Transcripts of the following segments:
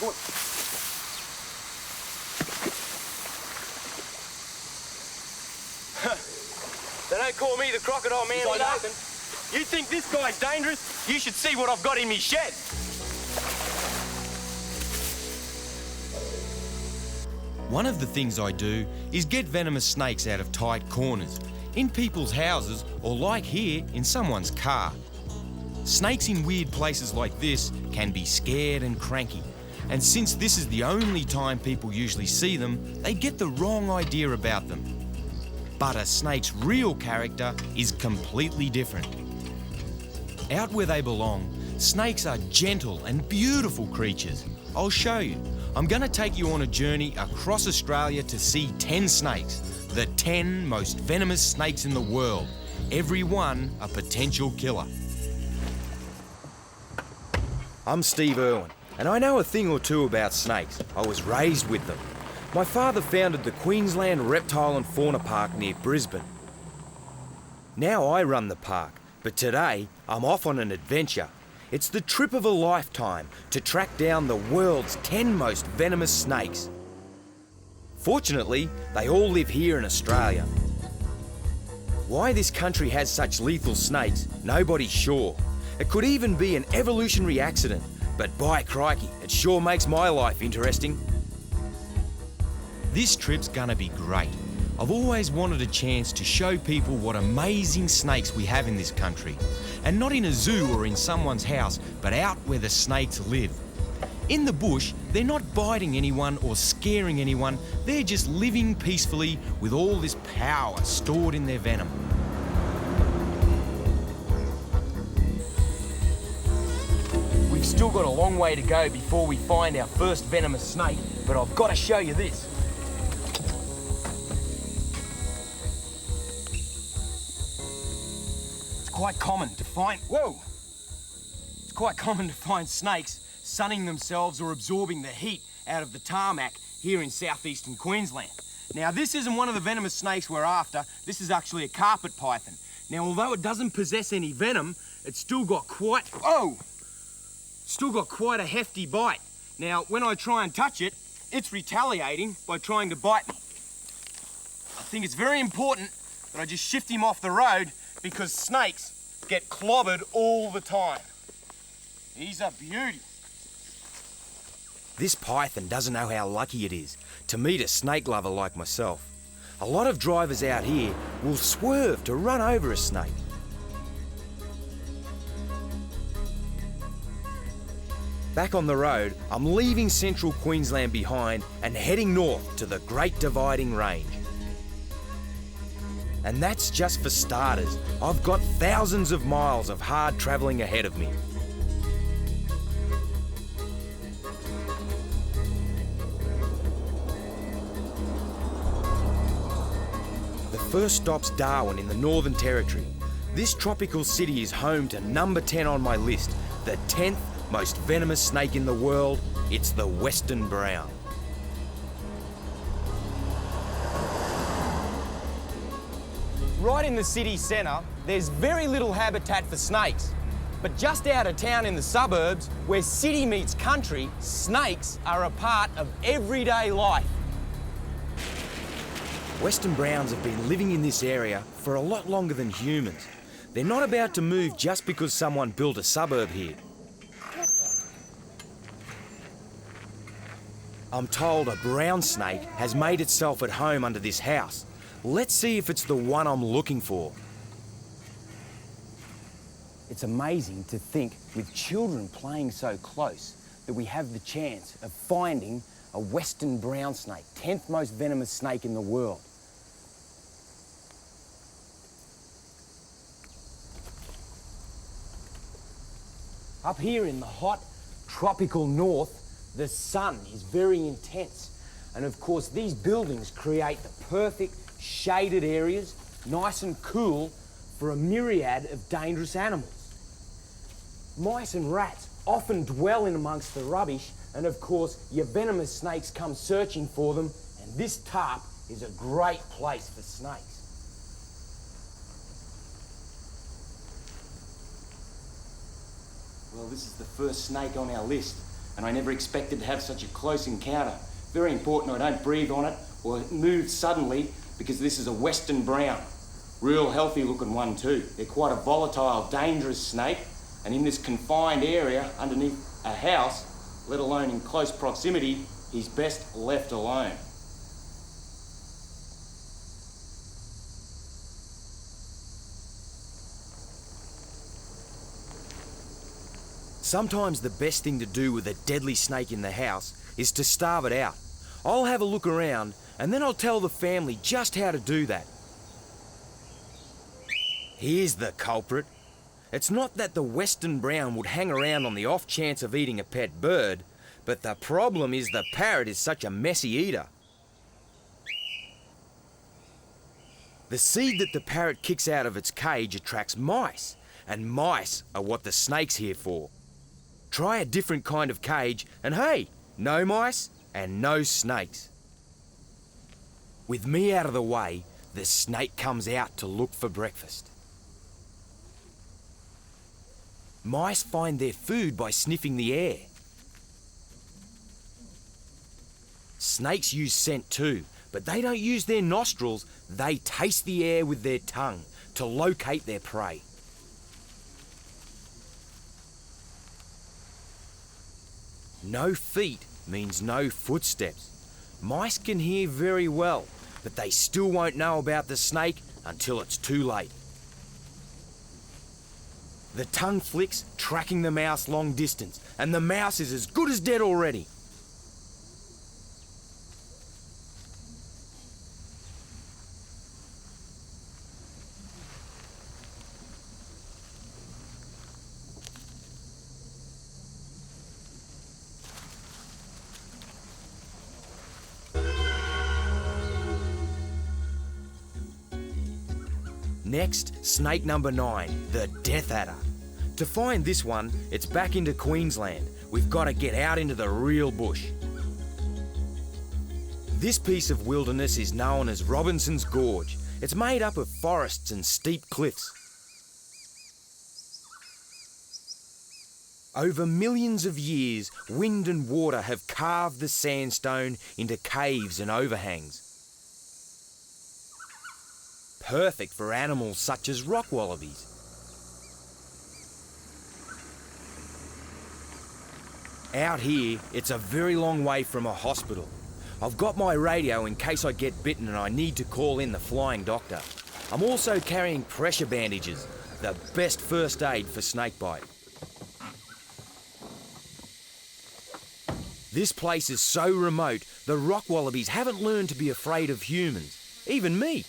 Go on. They don't call me the crocodile man for nothing. You think this guy's dangerous? You should see what I've got in me shed. One of the things I do is get venomous snakes out of tight corners, in people's houses, or like here, in someone's car. Snakes in weird places like this can be scared and cranky, and since this is the only time people usually see them, they get the wrong idea about them. But a snake's real character is completely different. Out where they belong, snakes are gentle and beautiful creatures. I'll show you. I'm going to take you on a journey across Australia to see 10 snakes, the 10 most venomous snakes in the world, every one a potential killer. I'm Steve Irwin, and I know a thing or two about snakes. I was raised with them. My father founded the Queensland Reptile and Fauna Park near Brisbane. Now I run the park, but today I'm off on an adventure. It's the trip of a lifetime to track down the world's 10 most venomous snakes. Fortunately, they all live here in Australia. Why this country has such lethal snakes, nobody's sure. It could even be an evolutionary accident, but by crikey, it sure makes my life interesting. This trip's gonna be great. I've always wanted a chance to show people what amazing snakes we have in this country. And not in a zoo or in someone's house, but out where the snakes live. In the bush, they're not biting anyone or scaring anyone, they're just living peacefully with all this power stored in their venom. We've still got a long way to go before we find our first venomous snake, but I've got to show you this. Quite common to find... Whoa! It's quite common to find snakes sunning themselves or absorbing the heat out of the tarmac here in southeastern Queensland. Now, this isn't one of the venomous snakes we're after. This is actually a carpet python. Now, although it doesn't possess any venom, it's still got quite... Oh! Still got quite a hefty bite. Now, when I try and touch it, it's retaliating by trying to bite me. I think it's very important that I just shift him off the road because snakes get clobbered all the time. He's a beauty. This python doesn't know how lucky it is to meet a snake lover like myself. A lot of drivers out here will swerve to run over a snake. Back on the road, I'm leaving central Queensland behind and heading north to the Great Dividing Range. And that's just for starters. I've got thousands of miles of hard travelling ahead of me. The first stop's Darwin in the Northern Territory. This tropical city is home to number 10 on my list, the 10th most venomous snake in the world. It's the Western brown. Right in the city centre, there's very little habitat for snakes. But just out of town in the suburbs, where city meets country, snakes are a part of everyday life. Western browns have been living in this area for a lot longer than humans. They're not about to move just because someone built a suburb here. I'm told a brown snake has made itself at home under this house. Let's see if it's the one I'm looking for. It's amazing to think, with children playing so close, that we have the chance of finding a Western brown snake, 10th most venomous snake in the world. Up here in the hot, tropical north, the sun is very intense. And of course, these buildings create the perfect shaded areas, nice and cool, for a myriad of dangerous animals. Mice and rats often dwell in amongst the rubbish, and of course, your venomous snakes come searching for them, and this tarp is a great place for snakes. Well, this is the first snake on our list. and I never expected to have such a close encounter. Very important I don't breathe on it or move suddenly, because this is a western brown. Real healthy looking one too. They're quite a volatile, dangerous snake, and in this confined area underneath a house, let alone in close proximity, he's best left alone. Sometimes the best thing to do with a deadly snake in the house is to starve it out. I'll have a look around and then I'll tell the family just how to do that. Here's the culprit. It's not that the western brown would hang around on the off chance of eating a pet bird, but the problem is the parrot is such a messy eater. The seed that the parrot kicks out of its cage attracts mice, and mice are what the snake's here for. Try a different kind of cage and hey, no mice and no snakes. With me out of the way, the snake comes out to look for breakfast. Mice find their food by sniffing the air. Snakes use scent too, but they don't use their nostrils, they taste the air with their tongue to locate their prey. No feet means no footsteps. Mice can hear very well, but they still won't know about the snake until it's too late. The tongue flicks, tracking the mouse long distance, and the mouse is as good as dead already. Next, snake number 9, the death adder. To find this one, it's back into Queensland. We've got to get out into the real bush. This piece of wilderness is known as Robinson's Gorge. It's made up of forests and steep cliffs. Over millions of years, wind and water have carved the sandstone into caves and overhangs. Perfect for animals such as rock wallabies. Out here, it's a very long way from a hospital. I've got my radio in case I get bitten and I need to call in the flying doctor. I'm also carrying pressure bandages, the best first aid for snakebite. This place is so remote, the rock wallabies haven't learned to be afraid of humans, even me.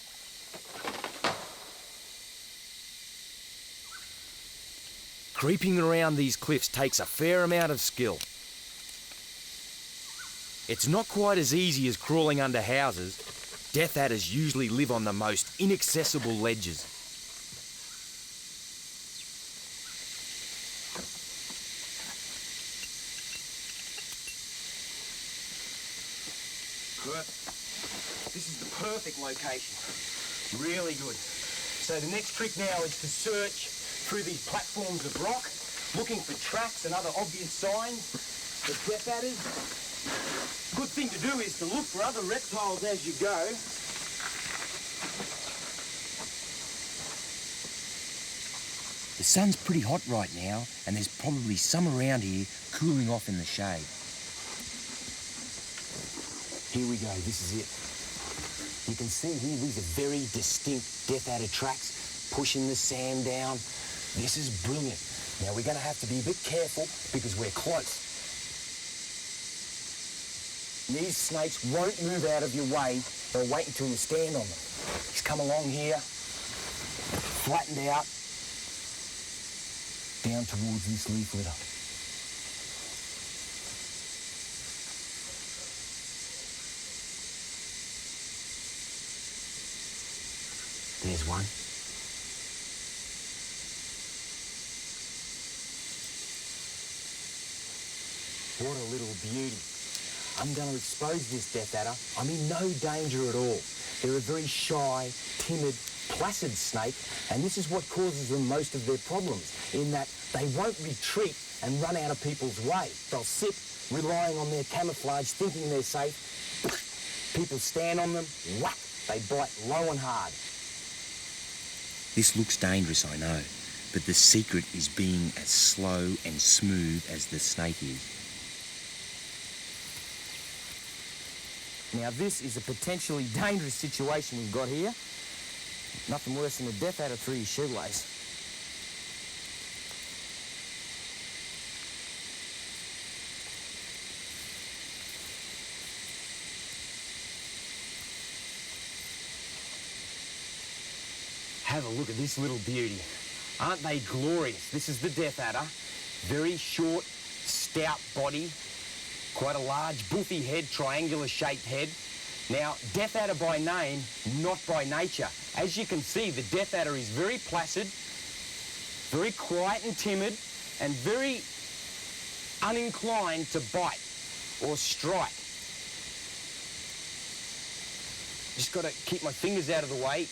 Creeping around these cliffs takes a fair amount of skill. It's not quite as easy as crawling under houses. Death adders usually live on the most inaccessible ledges. This is the perfect location. Really good. So the next trick now is to search through these platforms of rock, looking for tracks and other obvious signs of death adders. Good thing to do is to look for other reptiles as you go. The sun's pretty hot right now, and there's probably some around here cooling off in the shade. Here we go, this is it. You can see here, these are very distinct death adder tracks, pushing the sand down. This is brilliant. Now we're going to have to be a bit careful because we're close. These snakes won't move out of your way. They'll wait until you stand on them. He's come along here, flattened out, down towards this leaf litter. There's one. What a little beauty. I'm going to expose this death adder. I'm in no danger at all. They're a very shy, timid, placid snake, and this is what causes them most of their problems, in that they won't retreat and run out of people's way. They'll sit, relying on their camouflage, thinking they're safe. People stand on them, whack, they bite low and hard. This looks dangerous, I know, but the secret is being as slow and smooth as the snake is. Now this is a potentially dangerous situation we've got here. Nothing worse than a death adder through your shoelace. Have a look at this little beauty. Aren't they glorious? This is the death adder. Very short, stout body, quite a large, buffy head, triangular-shaped head. Now, death adder by name, not by nature. As you can see, the death adder is very placid, very quiet and timid, and very uninclined to bite or strike. Just got to keep my fingers out of the way.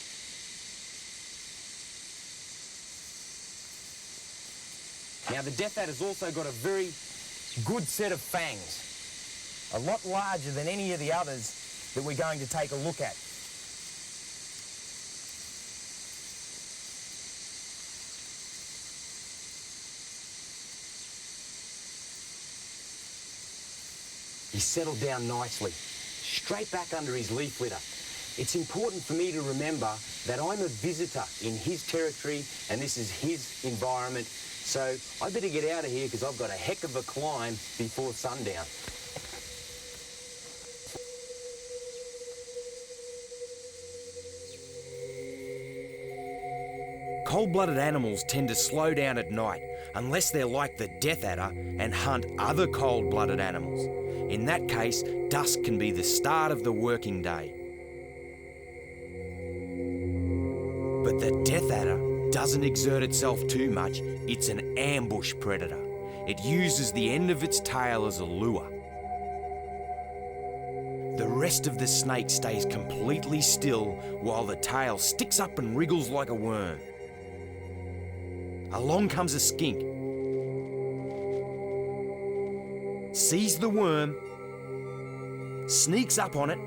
Now, the death adder's also got a very good set of fangs, a lot larger than any of the others that we're going to take a look at. He's settled down nicely, straight back under his leaf litter. It's important for me to remember that I'm a visitor in his territory and this is his environment, so I better get out of here because I've got a heck of a climb before sundown. Cold-blooded animals tend to slow down at night unless they're like the death adder and hunt other cold-blooded animals. In that case, dusk can be the start of the working day. But the death adder doesn't exert itself too much. It's an ambush predator. It uses the end of its tail as a lure. The rest of the snake stays completely still while the tail sticks up and wriggles like a worm. Along comes a skink, sees the worm, sneaks up on it,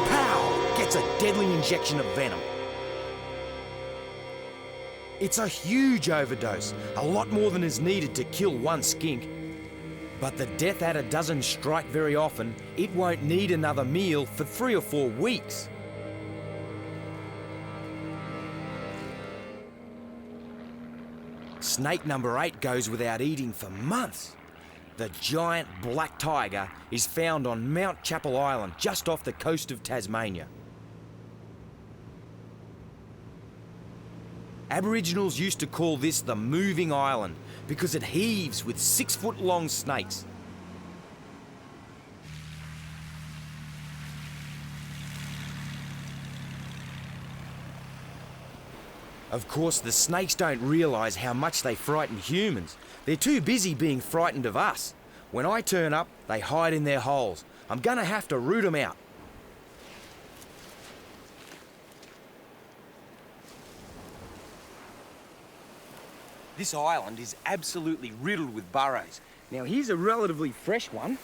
pow! Gets a deadly injection of venom. It's a huge overdose, a lot more than is needed to kill one skink. But the death adder doesn't strike very often. It won't need another meal for 3 or 4 weeks. Snake number 8 goes without eating for months. The giant black tiger is found on Mount Chapel Island, just off the coast of Tasmania. Aboriginals used to call this the moving island because it heaves with 6-foot-long snakes. Of course, the snakes don't realise how much they frighten humans. They're too busy being frightened of us. When I turn up, they hide in their holes. I'm gonna have to root them out. This island is absolutely riddled with burrows. Now here's a relatively fresh one.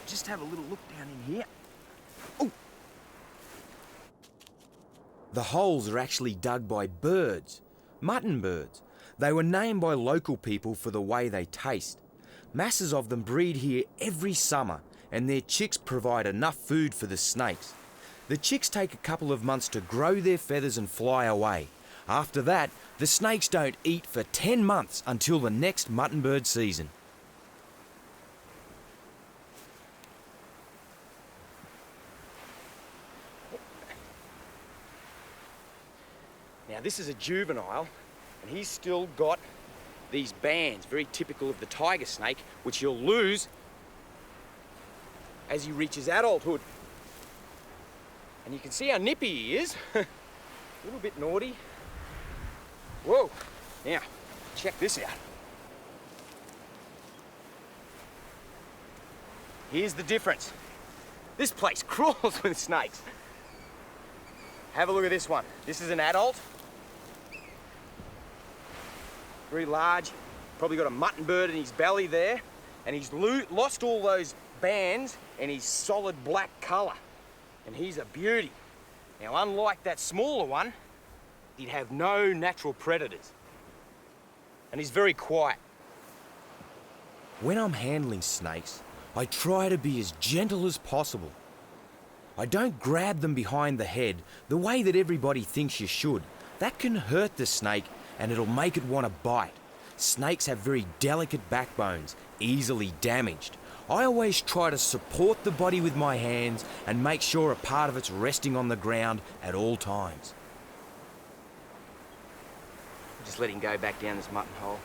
Just have a little look down in here. Oh! The holes are actually dug by birds, mutton birds. They were named by local people for the way they taste. Masses of them breed here every summer, and their chicks provide enough food for the snakes. The chicks take a couple of months to grow their feathers and fly away. After that, the snakes don't eat for 10 months until the next mutton bird season. Now this is a juvenile, and he's still got these bands, very typical of the tiger snake, which he'll lose as he reaches adulthood. And you can see how nippy he is. A little bit naughty. Whoa, now, check this out. Here's the difference. This place crawls with snakes. Have a look at this one. This is an adult. Very large. Probably got a mutton bird in his belly there. And he's lost all those bands and his solid black colour. And he's a beauty. Now, unlike that smaller one, he'd have no natural predators. And he's very quiet. When I'm handling snakes, I try to be as gentle as possible. I don't grab them behind the head the way that everybody thinks you should. That can hurt the snake and it'll make it want to bite. Snakes have very delicate backbones, easily damaged. I always try to support the body with my hands and make sure a part of it's resting on the ground at all times. Just let him go back down this mutton hole.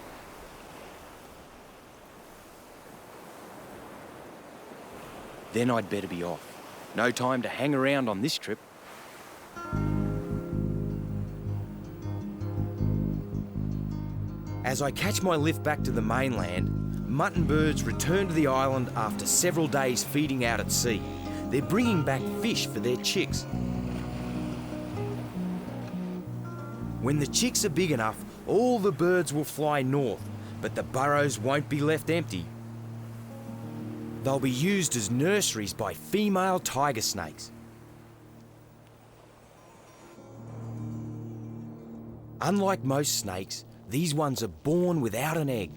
Then I'd better be off. No time to hang around on this trip. As I catch my lift back to the mainland, mutton birds return to the island after several days feeding out at sea. They're bringing back fish for their chicks. When the chicks are big enough, all the birds will fly north, but the burrows won't be left empty. They'll be used as nurseries by female tiger snakes. Unlike most snakes, these ones are born without an egg.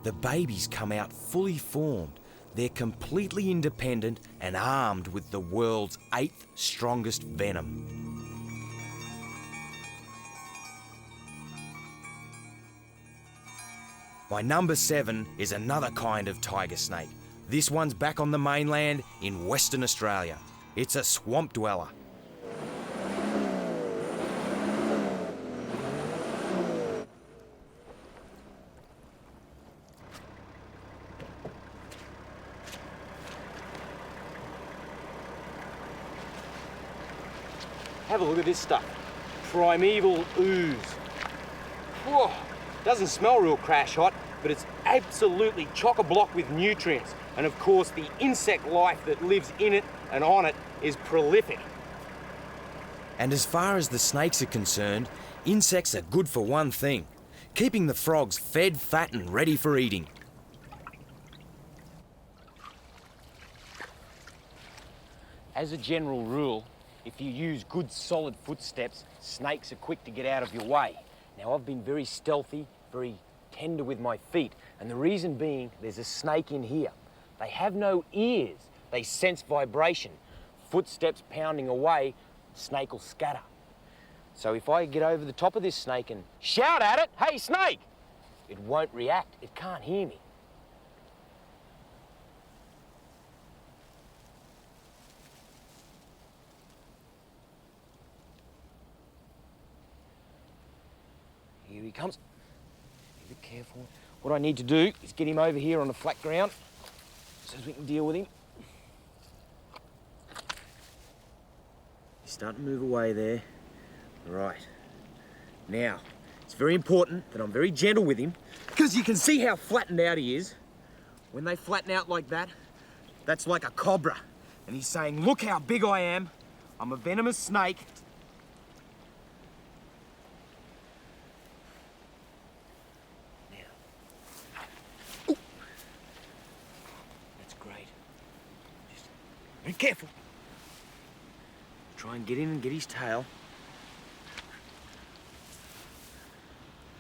The babies come out fully formed. They're completely independent and armed with the world's 8th strongest venom. My number 7 is another kind of tiger snake. This one's back on the mainland in Western Australia. It's a swamp dweller. Have a look at this stuff. Primeval ooze. Whoa, doesn't smell real crash hot, but it's absolutely chock-a-block with nutrients. And of course, the insect life that lives in it and on it is prolific. And as far as the snakes are concerned, insects are good for one thing: keeping the frogs fed, fat and ready for eating. As a general rule, if you use good solid footsteps, snakes are quick to get out of your way. Now, I've been very stealthy, very tender with my feet, and the reason being there's a snake in here. They have no ears. They sense vibration. Footsteps pounding away, snake will scatter. So if I get over the top of this snake and shout at it, "Hey, snake!" it won't react. It can't hear me. Here he comes. Be a bit careful. What I need to do is get him over here on the flat ground so we can deal with him. He's starting to move away there. Right. Now, it's very important that I'm very gentle with him, because you can see how flattened out he is. When they flatten out like that, that's like a cobra. And he's saying, "Look how big I am. I'm a venomous snake." Be careful. Try and get in and get his tail.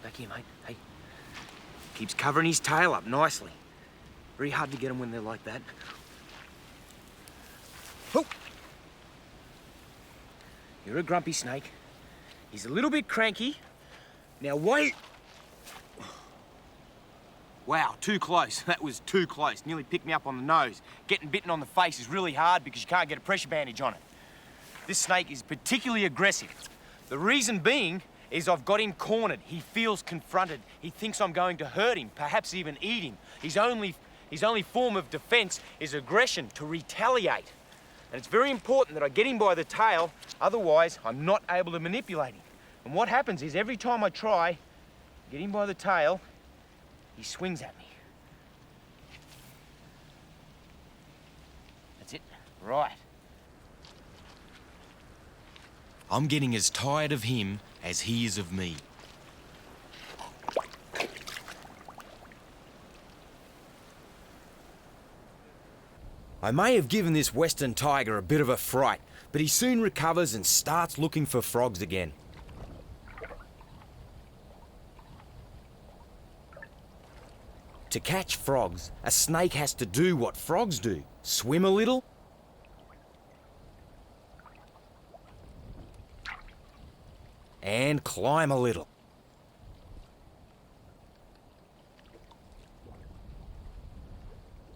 Back here, mate. Hey. Keeps covering his tail up nicely. Very hard to get them when they're like that. Oh! You're a grumpy snake. He's a little bit cranky. Now wait. Wow, too close. That was too close. Nearly picked me up on the nose. Getting bitten on the face is really hard because you can't get a pressure bandage on it. This snake is particularly aggressive. The reason being is I've got him cornered. He feels confronted. He thinks I'm going to hurt him, perhaps even eat him. His only form of defense is aggression, to retaliate. And it's very important that I get him by the tail, otherwise I'm not able to manipulate him. And what happens is every time I try, Get him by the tail, he swings at me. That's it. Right. I'm getting as tired of him as he is of me. I may have given this western tiger a bit of a fright, but he soon recovers and starts looking for frogs again. To catch frogs, a snake has to do what frogs do: swim a little and climb a little.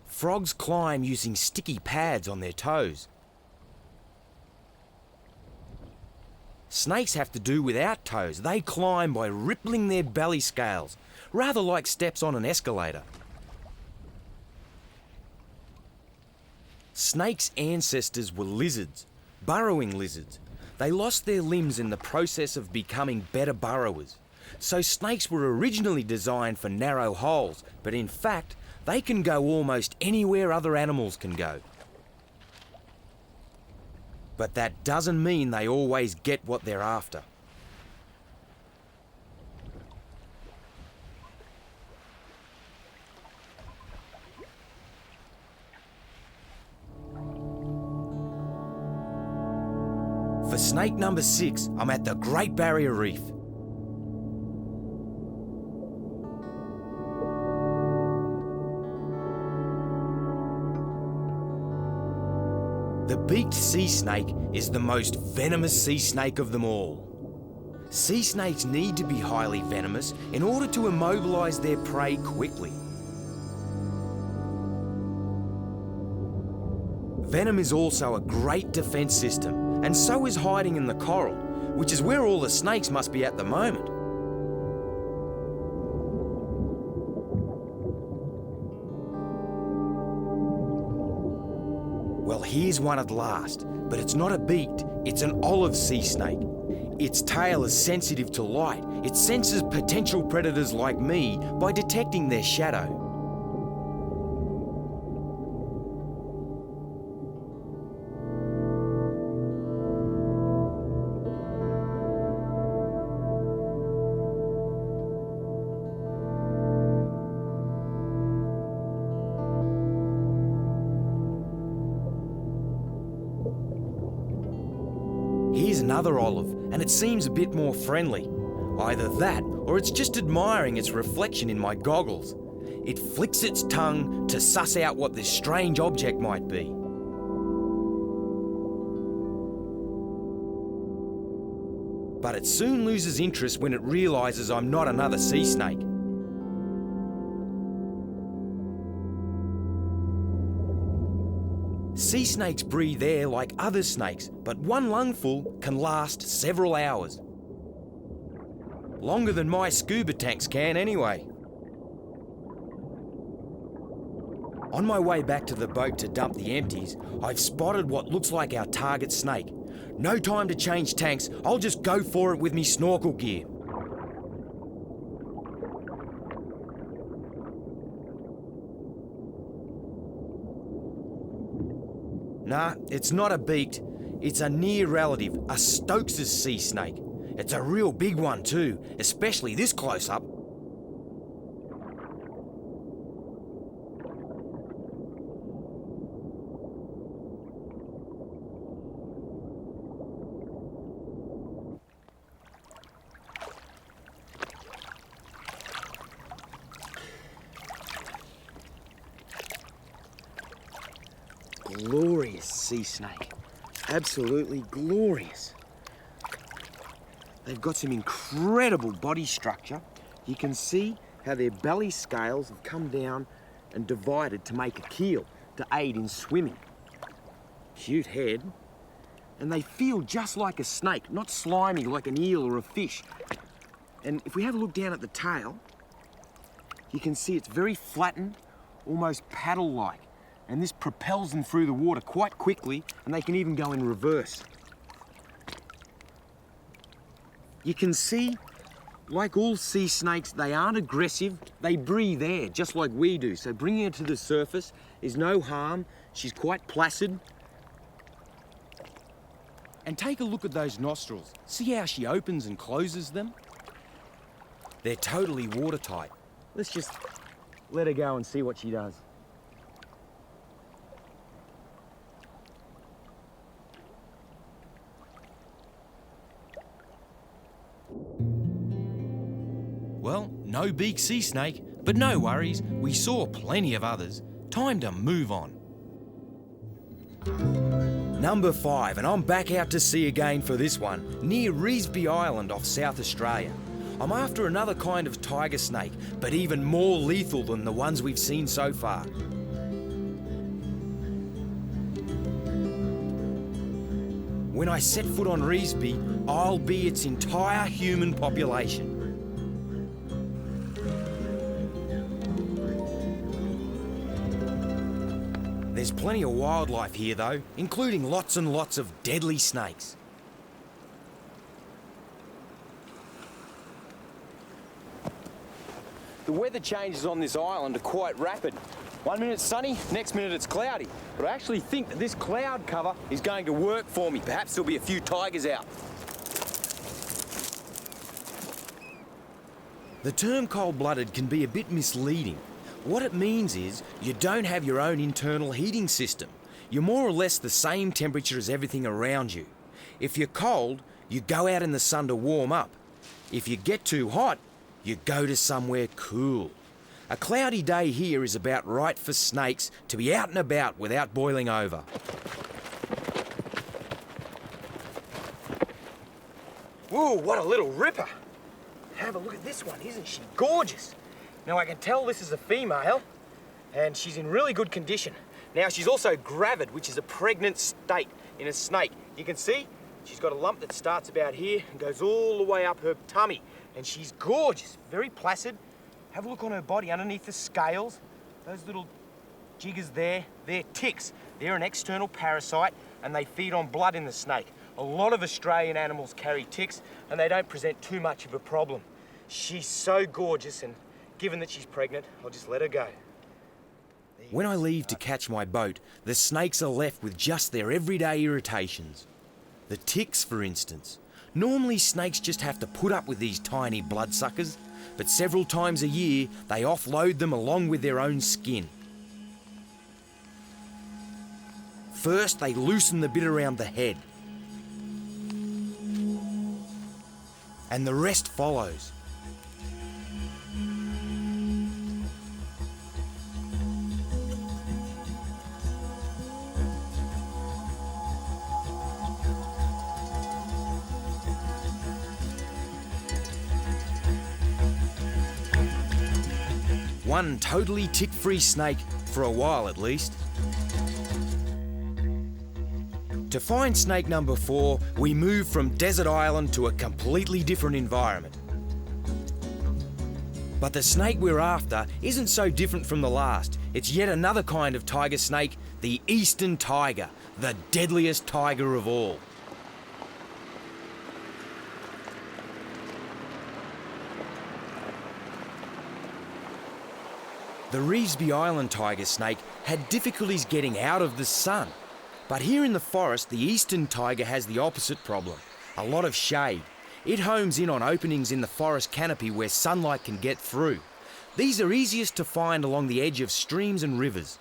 Frogs climb using sticky pads on their toes. Snakes have to do without toes. They climb by rippling their belly scales, rather like steps on an escalator. Snakes' ancestors were lizards, burrowing lizards. They lost their limbs in the process of becoming better burrowers. So snakes were originally designed for narrow holes, but in fact, they can go almost anywhere other animals can go. But that doesn't mean they always get what they're after. For snake number 6, I'm at the Great Barrier Reef. The beaked sea snake is the most venomous sea snake of them all. Sea snakes need to be highly venomous in order to immobilise their prey quickly. Venom is also a great defence system, and so is hiding in the coral, which is where all the snakes must be at the moment. Well, here's one at last, but it's not a beaked, it's an olive sea snake. Its tail is sensitive to light. It senses potential predators like me by detecting their shadow. Here's another olive, and it seems a bit more friendly. Either that, or it's just admiring its reflection in my goggles. It flicks its tongue to suss out what this strange object might be. But it soon loses interest when it realises I'm not another sea snake. Sea snakes breathe air like other snakes, but one lungful can last several hours. Longer than my scuba tanks can anyway. On my way back to the boat to dump the empties, I've spotted what looks like our target snake. No time to change tanks, I'll just go for it with me snorkel gear. Nah, it's not a beaked, it's a near relative, a Stokes' sea snake. It's a real big one too, especially this close up. Glorious sea snake. Absolutely glorious. They've got some incredible body structure. You can see how their belly scales have come down and divided to make a keel to aid in swimming. Cute head. And they feel just like a snake, not slimy like an eel or a fish. And if we have a look down at the tail, you can see it's very flattened, almost paddle-like. And this propels them through the water quite quickly, and they can even go in reverse. You can see Like all sea snakes, they aren't aggressive. They breathe air, just like we do. So bringing her to the surface is no harm. She's quite placid. And take a look at those nostrils. See how she opens and closes them? They're totally watertight. Let's just let her go and see what she does. Well, no big sea snake, but no worries, we saw plenty of others. Time to move on. Number 5, and I'm back out to sea again for this one, near Reevesby Island off South Australia. I'm after another kind of tiger snake, but even more lethal than the ones we've seen so far. When I set foot on Reevesby, I'll be its entire human population. There's plenty of wildlife here though, including lots and lots of deadly snakes. The weather changes on this island are quite rapid. 1 minute it's sunny, next minute it's cloudy. But I actually think that this cloud cover is going to work for me. Perhaps there'll be a few tigers out. The term cold-blooded can be a bit misleading. What it means is you don't have your own internal heating system. You're more or less the same temperature as everything around you. If you're cold, you go out in the sun to warm up. If you get too hot, you go to somewhere cool. A cloudy day here is about right for snakes to be out and about without boiling over. Whoa, what a little ripper. Have a look at this one, isn't she gorgeous? Now I can tell this is a female and she's in really good condition. Now she's also gravid, which is a pregnant state in a snake. You can see she's got a lump that starts about here and goes all the way up her tummy. And she's gorgeous, very placid. Have a look on her body underneath the scales. Those little jiggers there, they're ticks. They're an external parasite and they feed on blood in the snake. A lot of Australian animals carry ticks and they don't present too much of a problem. She's so gorgeous, and given that she's pregnant, I'll just let her go. When I leave to catch my boat, the snakes are left with just their everyday irritations. The ticks, for instance. Normally snakes just have to put up with these tiny bloodsuckers, but several times a year they offload them along with their own skin. First they loosen the bit around the head, and the rest follows. One totally tick-free snake, for a while at least. To find snake number 4, we move from Desert Island to a completely different environment. But the snake we're after isn't so different from the last. It's yet another kind of tiger snake, the eastern tiger, the deadliest tiger of all. The Reevesby Island tiger snake had difficulties getting out of the sun. But here in the forest, the eastern tiger has the opposite problem, a lot of shade. It homes in on openings in the forest canopy where sunlight can get through. These are easiest to find along the edge of streams and rivers.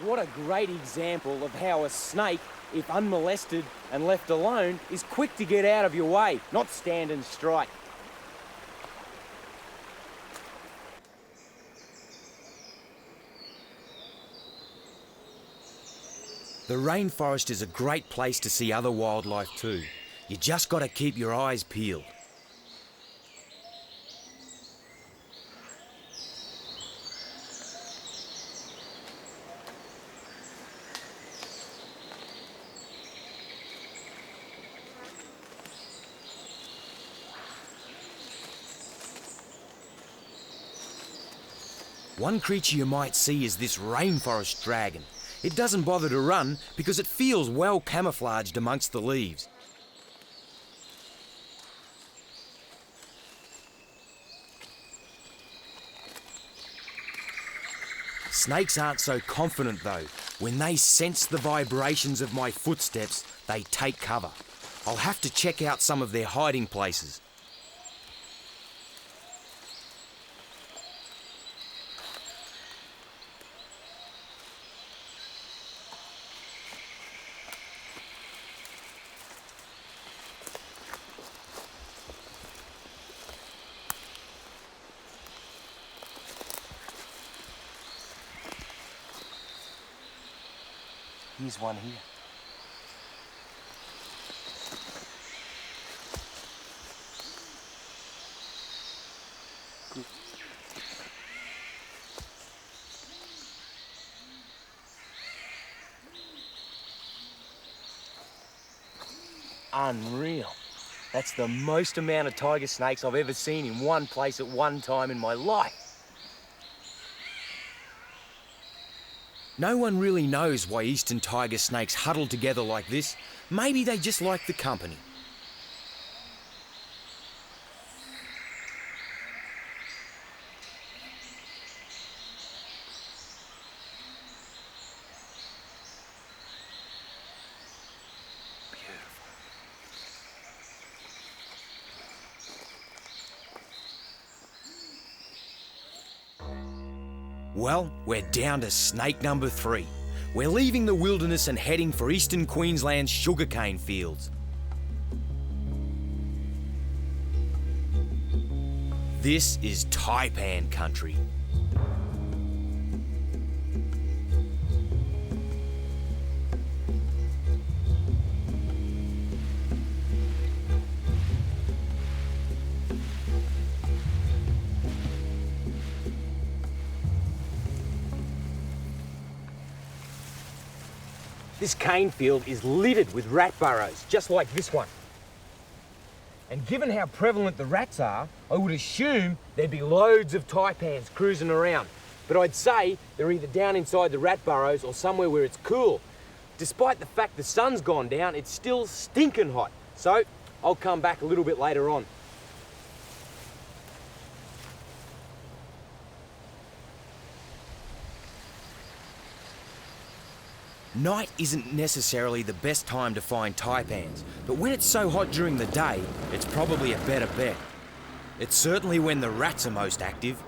What a great example of how a snake, if unmolested and left alone, is quick to get out of your way, not stand and strike. The rainforest is a great place to see other wildlife too. You just got to keep your eyes peeled. One creature you might see is this rainforest dragon. It doesn't bother to run because it feels well camouflaged amongst the leaves. Snakes aren't so confident though. When they sense the vibrations of my footsteps, they take cover. I'll have to check out some of their hiding places. Here's one here. Good. Unreal. That's the most amount of tiger snakes I've ever seen in one place at one time in my life. No one really knows why eastern tiger snakes huddle together like this. Maybe they just like the company. Well, we're down to snake number 3. We're leaving the wilderness and heading for eastern Queensland's sugarcane fields. This is Taipan country. This cane field is littered with rat burrows, just like this one. And given how prevalent the rats are, I would assume there'd be loads of taipans cruising around. But I'd say they're either down inside the rat burrows or somewhere where it's cool. Despite the fact the sun's gone down, it's still stinking hot. So I'll come back a little bit later on. Night isn't necessarily the best time to find taipans, but when it's so hot during the day, it's probably a better bet. It's certainly when the rats are most active.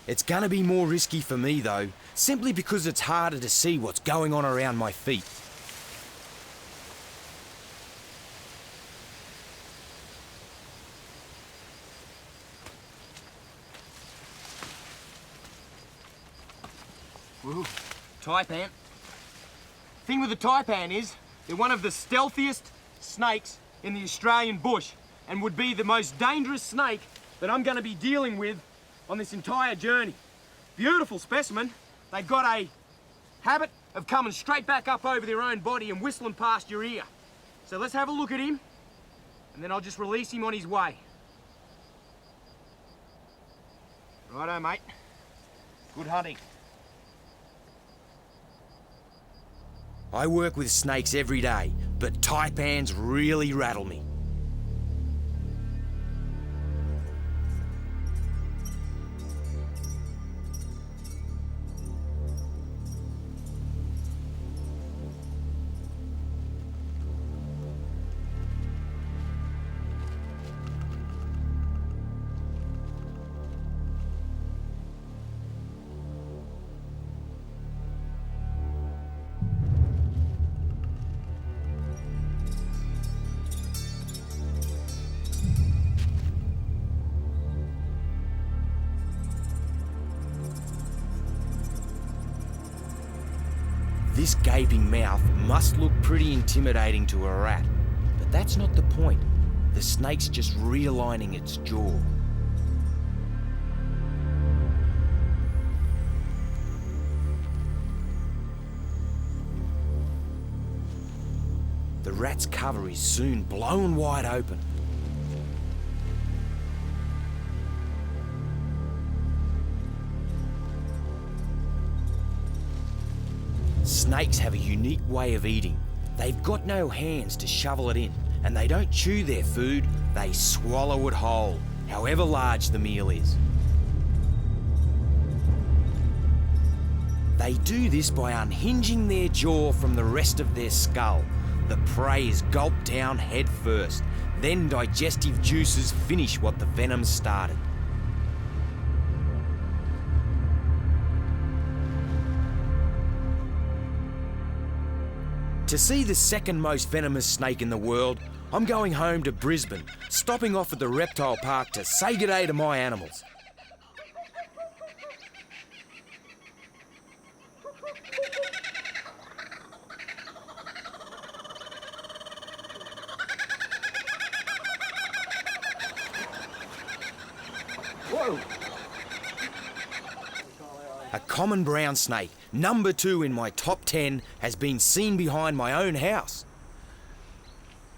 It's gonna be more risky for me though, simply because it's harder to see what's going on around my feet. Ooh, taipan. Thing with the taipan is, they're one of the stealthiest snakes in the Australian bush and would be the most dangerous snake that I'm going to be dealing with on this entire journey. Beautiful specimen. They've got a habit of coming straight back up over their own body and whistling past your ear. So let's have a look at him, and then I'll just release him on his way. Righto, mate. Good hunting. I work with snakes every day, but taipans really rattle me. This gaping mouth must look pretty intimidating to a rat, but that's not the point. The snake's just realigning its jaw. The rat's cover is soon blown wide open. Snakes have a unique way of eating. They've got no hands to shovel it in, and they don't chew their food, they swallow it whole, however large the meal is. They do this by unhinging their jaw from the rest of their skull. The prey is gulped down head first, then digestive juices finish what the venom started. To see the second most venomous snake in the world, I'm going home to Brisbane, stopping off at the reptile park to say g'day to my animals. Whoa! A common brown snake, number 2 in my top 10, has been seen behind my own house.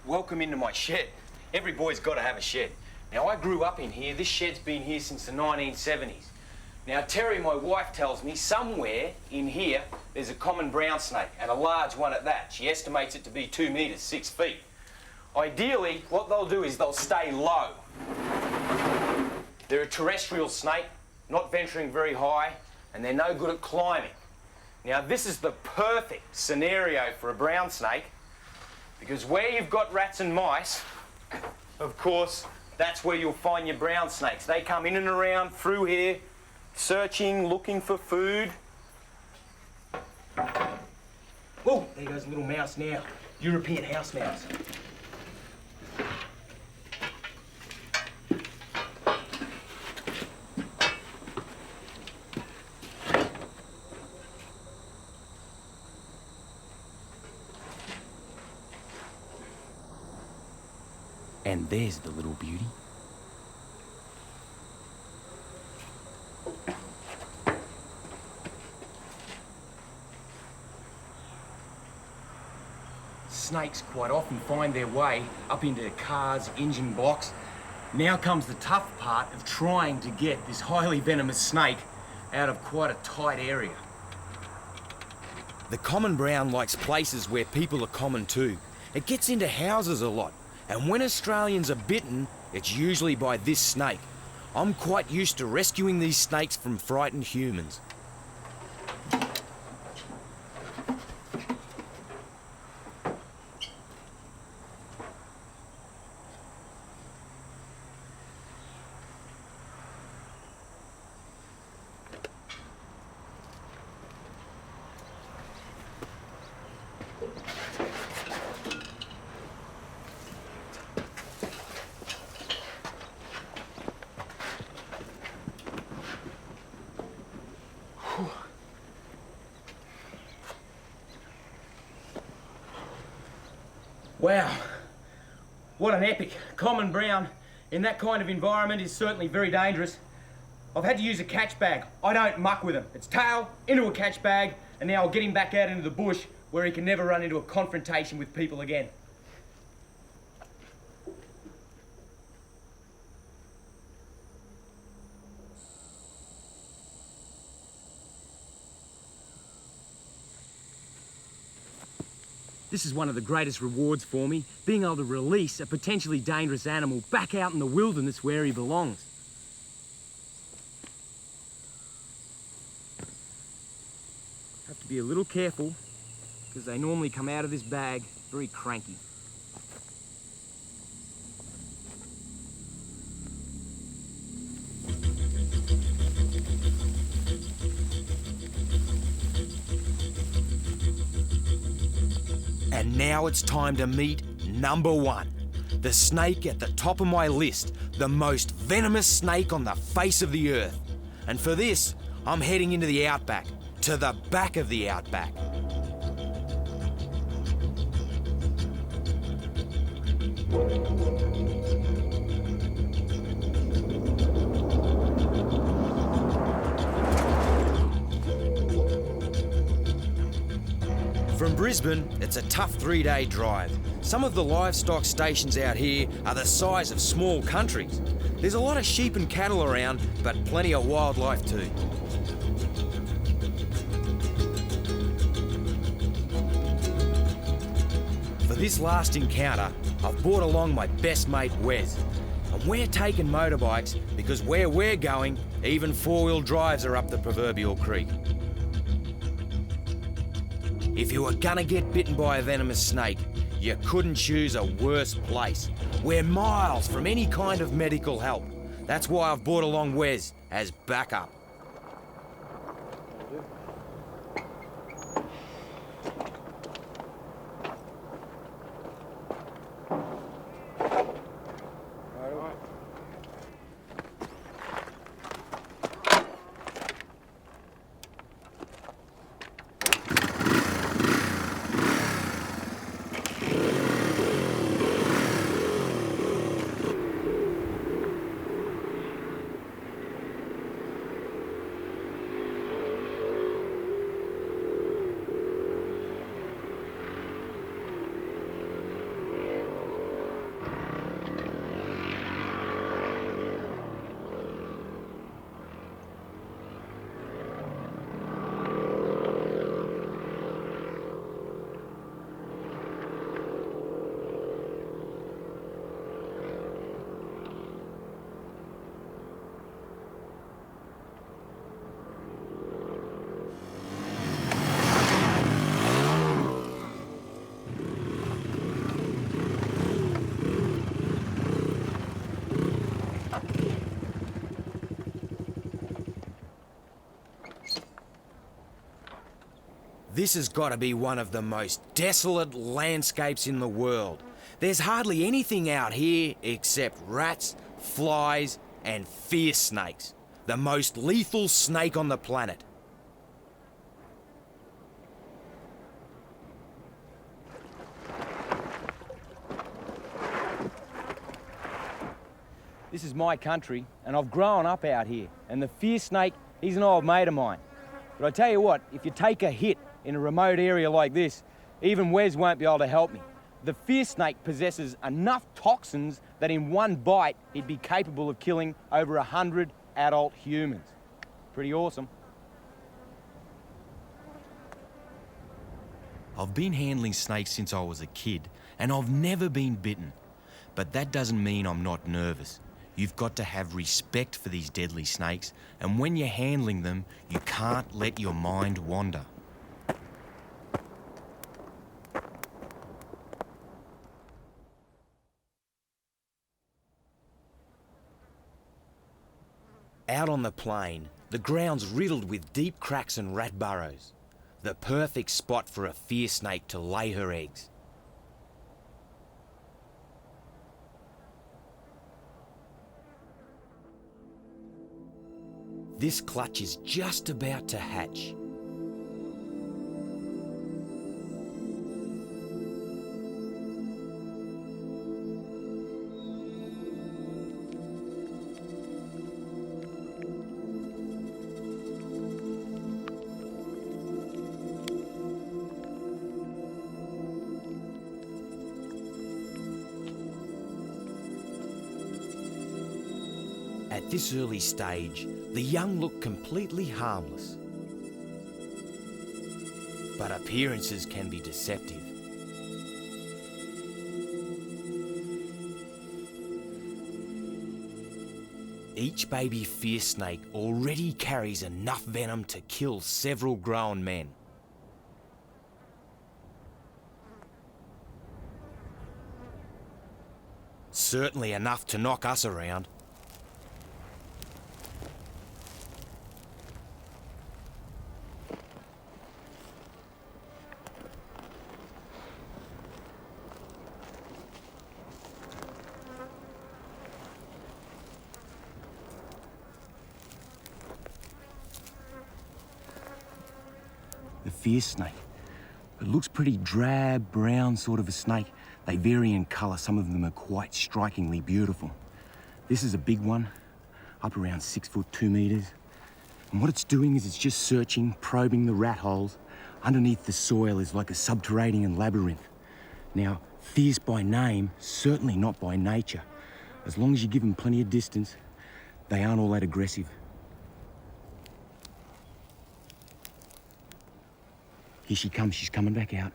Welcome into my shed. Every boy's got to have a shed. Now, I grew up in here. This shed's been here since the 1970s. Now, Terry, my wife, tells me somewhere in here there's a common brown snake, and a large one at that. She estimates it to be 2 metres, 6 feet. Ideally, what they'll do is they'll stay low. They're a terrestrial snake, not venturing very high, and they're no good at climbing. Now, this is the perfect scenario for a brown snake, because where you've got rats and mice, of course, that's where you'll find your brown snakes. They come in and around through here, searching, looking for food. Oh, there goes a little mouse now. European house mouse. And there's the little beauty. Snakes quite often find their way up into cars, engine blocks. Now comes the tough part of trying to get this highly venomous snake out of quite a tight area. The common brown likes places where people are common too. It gets into houses a lot. And when Australians are bitten, it's usually by this snake. I'm quite used to rescuing these snakes from frightened humans. Wow, what an epic. Common brown in that kind of environment is certainly very dangerous. I've had to use a catch bag. I don't muck with him. It's tail, into a catch bag, and now I'll get him back out into the bush where he can never run into a confrontation with people again. This is one of the greatest rewards for me, being able to release a potentially dangerous animal back out in the wilderness where he belongs. Have to be a little careful, because they normally come out of this bag very cranky. And now it's time to meet number 1. The snake at the top of my list, the most venomous snake on the face of the earth. And for this, I'm heading into the outback, to the back of the outback. From Brisbane, it's a tough 3-day drive. Some of the livestock stations out here are the size of small countries. There's a lot of sheep and cattle around, but plenty of wildlife too. For this last encounter, I've brought along my best mate Wes. And we're taking motorbikes because where we're going, even 4-wheel drives are up the proverbial creek. If you were gonna get bitten by a venomous snake, you couldn't choose a worse place. We're miles from any kind of medical help. That's why I've brought along Wes as backup. This has got to be one of the most desolate landscapes in the world. There's hardly anything out here except rats, flies, and fierce snakes. The most lethal snake on the planet. This is my country, and I've grown up out here. And the fierce snake, he's an old mate of mine. But I tell you what, if you take a hit in a remote area like this, even Wes won't be able to help me. The fierce snake possesses enough toxins that in one bite, he'd be capable of killing over 100 adult humans. Pretty awesome. I've been handling snakes since I was a kid, and I've never been bitten. But that doesn't mean I'm not nervous. You've got to have respect for these deadly snakes, and when you're handling them, you can't let your mind wander. Out on the plain, the ground's riddled with deep cracks and rat burrows. The perfect spot for a fierce snake to lay her eggs. This clutch is just about to hatch. At this early stage, the young look completely harmless. But appearances can be deceptive. Each baby fierce snake already carries enough venom to kill several grown men. Certainly enough to knock us around. The fierce snake. It looks pretty drab, brown sort of a snake. They vary in colour. Some of them are quite strikingly beautiful. This is a big one, up around 6 foot 2 metres. And what it's doing is it's just searching, probing the rat holes. Underneath the soil is like a subterranean labyrinth. Now, fierce by name, certainly not by nature. As long as you give them plenty of distance, they aren't all that aggressive. Here she comes, she's coming back out.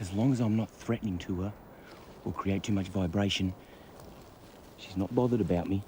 As long as I'm not threatening to her or create too much vibration, she's not bothered about me.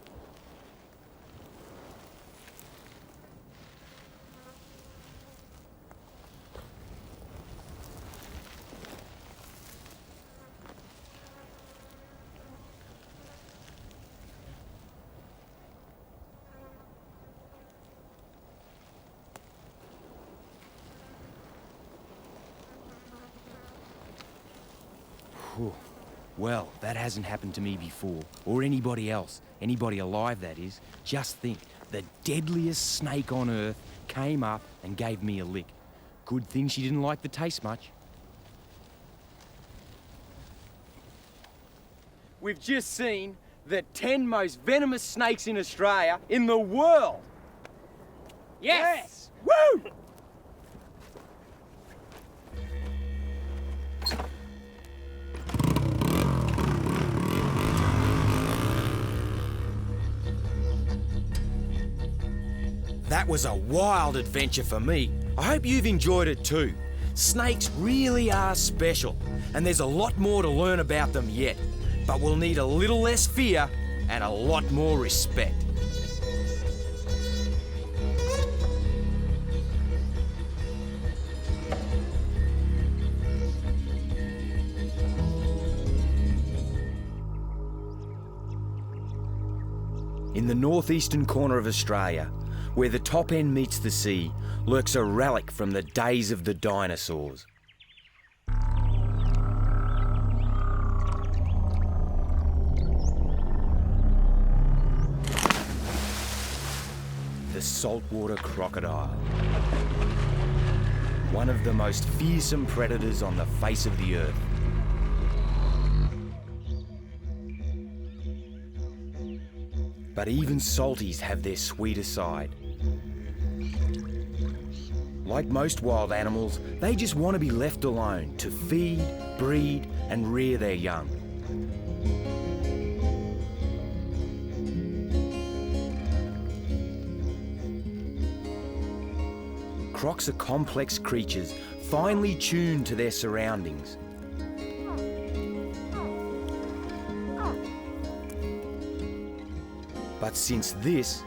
Well, that hasn't happened to me before, or anybody else. Anybody alive, that is. Just think, the deadliest snake on Earth came up and gave me a lick. Good thing she didn't like the taste much. We've just seen the 10 most venomous snakes in Australia, in the world. Yes! Woo! That was a wild adventure for me. I hope you've enjoyed it too. Snakes really are special, and there's a lot more to learn about them yet. But we'll need a little less fear and a lot more respect. In the northeastern corner of Australia, where the top end meets the sea, lurks a relic from the days of the dinosaurs. The saltwater crocodile. One of the most fearsome predators on the face of the earth. But even salties have their sweeter side. Like most wild animals, they just want to be left alone to feed, breed, and rear their young. Crocs are complex creatures, finely tuned to their surroundings. But since this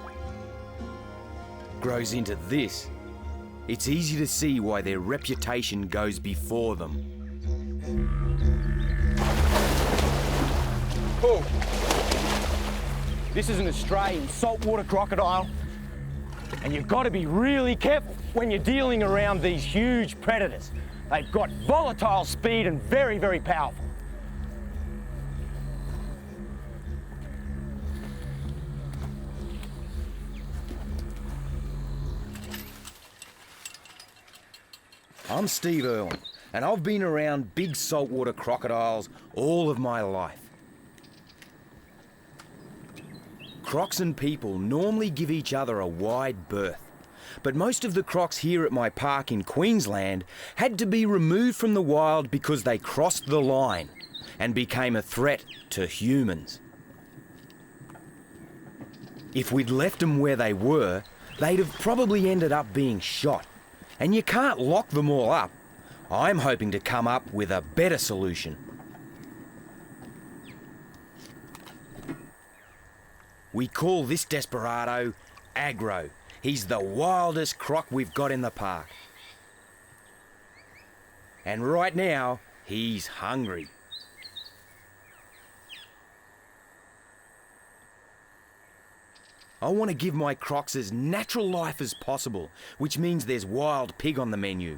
grows into this, it's easy to see why their reputation goes before them. Oh, this is an Australian saltwater crocodile, and you've got to be really careful when you're dealing around these huge predators. They've got volatile speed and very, very powerful. I'm Steve Irwin, and I've been around big saltwater crocodiles all of my life. Crocs and people normally give each other a wide berth, but most of the crocs here at my park in Queensland had to be removed from the wild because they crossed the line and became a threat to humans. If we'd left them where they were, they'd have probably ended up being shot. And you can't lock them all up. I'm hoping to come up with a better solution. We call this desperado Agro. He's the wildest croc we've got in the park. And right now, he's hungry. I want to give my crocs as natural life as possible, which means there's wild pig on the menu.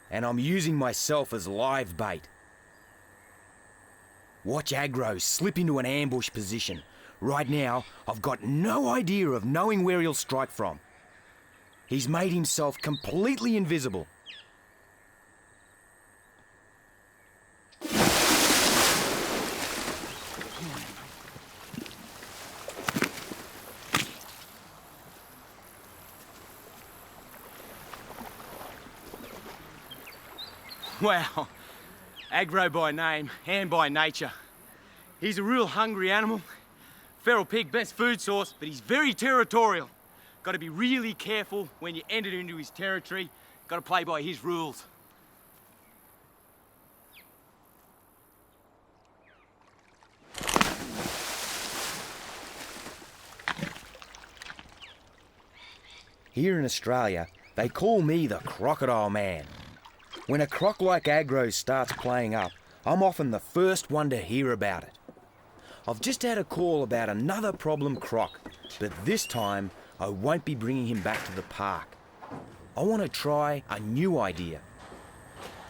And I'm using myself as live bait. Watch Agro slip into an ambush position. Right now, I've got no idea of knowing where he'll strike from. He's made himself completely invisible. Wow, Agro by name and by nature. He's a real hungry animal. Feral pig, best food source, but he's very territorial. Got to be really careful when you enter into his territory. Got to play by his rules. Here in Australia, they call me the crocodile man. When a croc like Agro starts playing up, I'm often the first one to hear about it. I've just had a call about another problem croc, but this time I won't be bringing him back to the park. I want to try a new idea.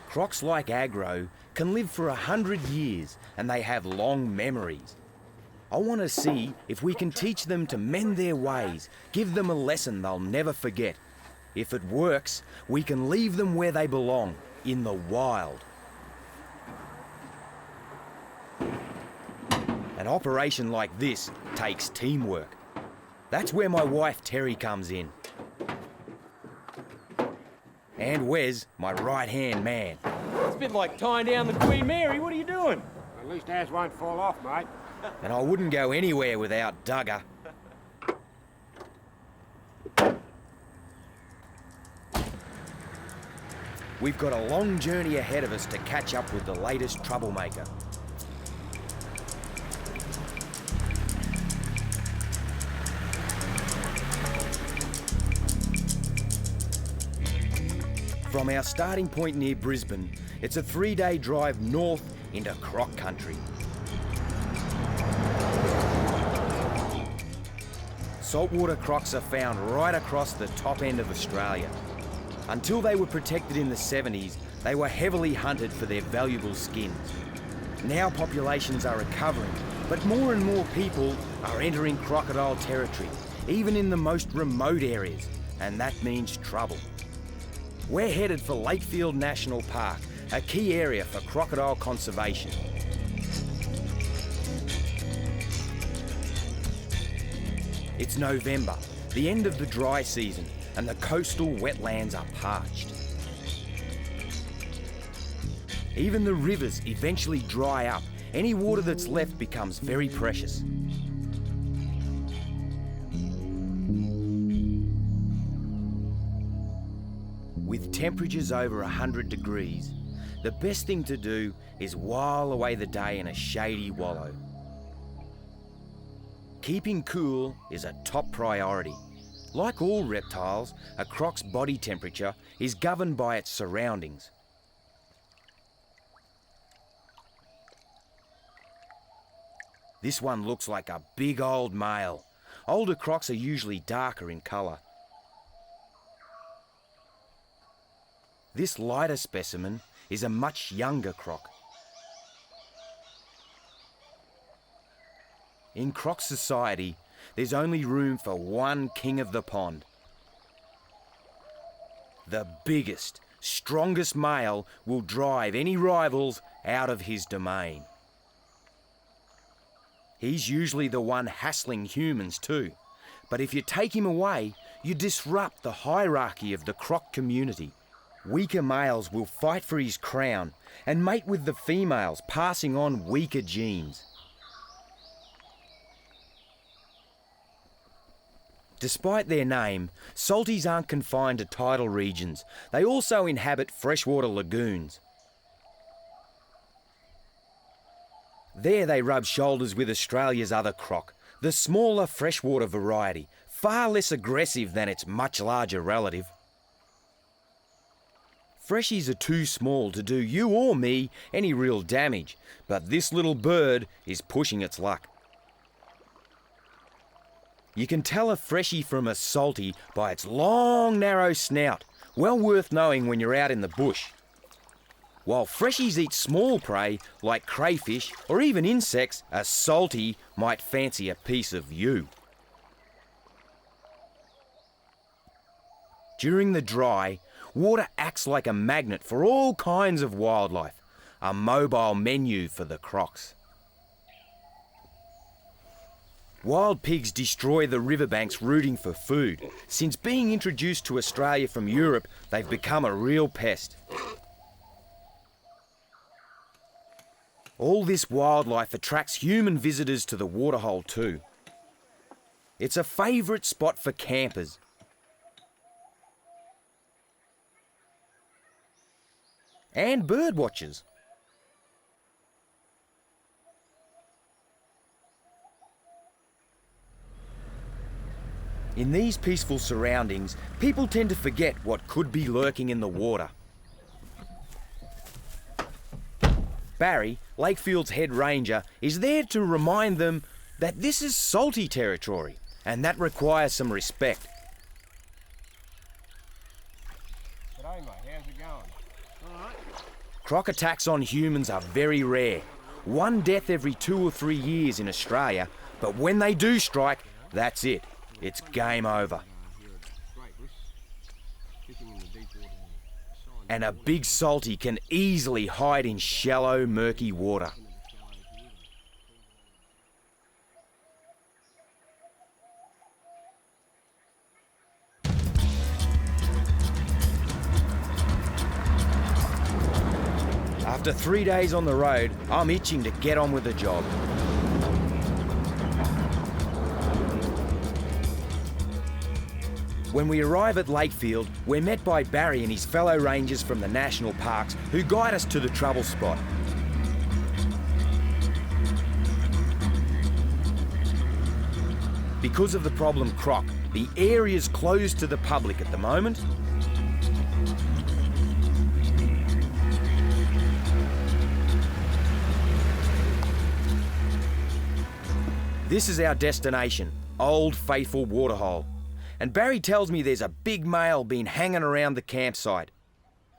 Crocs like Agro can live for 100 years and they have long memories. I want to see if we can teach them to mend their ways, give them a lesson they'll never forget. If it works, we can leave them where they belong, in the wild. An operation like this takes teamwork. That's where my wife Terry comes in. And Wes, my right-hand man. It's a bit like tying down the Queen Mary. What are you doing? At least ours won't fall off, mate. And I wouldn't go anywhere without Duggar. We've got a long journey ahead of us to catch up with the latest troublemaker. From our starting point near Brisbane, it's a 3-day drive north into Croc country. Saltwater crocs are found right across the top end of Australia. Until they were protected in the 70s, they were heavily hunted for their valuable skins. Now populations are recovering, but more and more people are entering crocodile territory, even in the most remote areas, and that means trouble. We're headed for Lakefield National Park, a key area for crocodile conservation. It's November, the end of the dry season, and the coastal wetlands are parched. Even the rivers eventually dry up. Any water that's left becomes very precious. With temperatures over 100 degrees, the best thing to do is while away the day in a shady wallow. Keeping cool is a top priority. Like all reptiles, a croc's body temperature is governed by its surroundings. This one looks like a big old male. Older crocs are usually darker in colour. This lighter specimen is a much younger croc. In croc society, there's only room for one king of the pond. The biggest, strongest male will drive any rivals out of his domain. He's usually the one hassling humans too, but if you take him away, you disrupt the hierarchy of the croc community. Weaker males will fight for his crown and mate with the females, passing on weaker genes. Despite their name, salties aren't confined to tidal regions. They also inhabit freshwater lagoons. There they rub shoulders with Australia's other croc, the smaller freshwater variety, far less aggressive than its much larger relative. Freshies are too small to do you or me any real damage, but this little bird is pushing its luck. You can tell a freshie from a salty by its long, narrow snout, well worth knowing when you're out in the bush. While freshies eat small prey like crayfish or even insects, a salty might fancy a piece of you. During the dry, water acts like a magnet for all kinds of wildlife, a mobile menu for the crocs. Wild pigs destroy the riverbanks rooting for food. Since being introduced to Australia from Europe, they've become a real pest. All this wildlife attracts human visitors to the waterhole too. It's a favourite spot for campers. And bird watchers. In these peaceful surroundings, people tend to forget what could be lurking in the water. Barry, Lakefield's head ranger, is there to remind them that this is salty territory, and that requires some respect. G'day, mate. How's it going? All right. Croc attacks on humans are very rare. One death every 2 or 3 years in Australia, but when they do strike, that's it. It's game over. And a big salty can easily hide in shallow, murky water. After 3 days on the road, I'm itching to get on with the job. When we arrive at Lakefield, we're met by Barry and his fellow rangers from the national parks who guide us to the trouble spot. Because of the problem Croc, the area's closed to the public at the moment. This is our destination, Old Faithful Waterhole. And Barry tells me there's a big male been hanging around the campsite.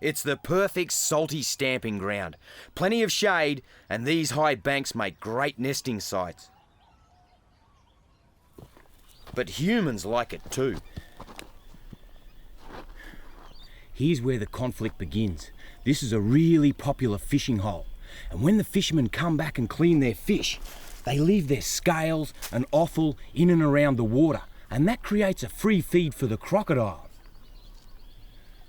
It's the perfect salty stamping ground. Plenty of shade, and these high banks make great nesting sites. But humans like it too. Here's where the conflict begins. This is a really popular fishing hole. And when the fishermen come back and clean their fish, they leave their scales and offal in and around the water. And that creates a free feed for the crocodile.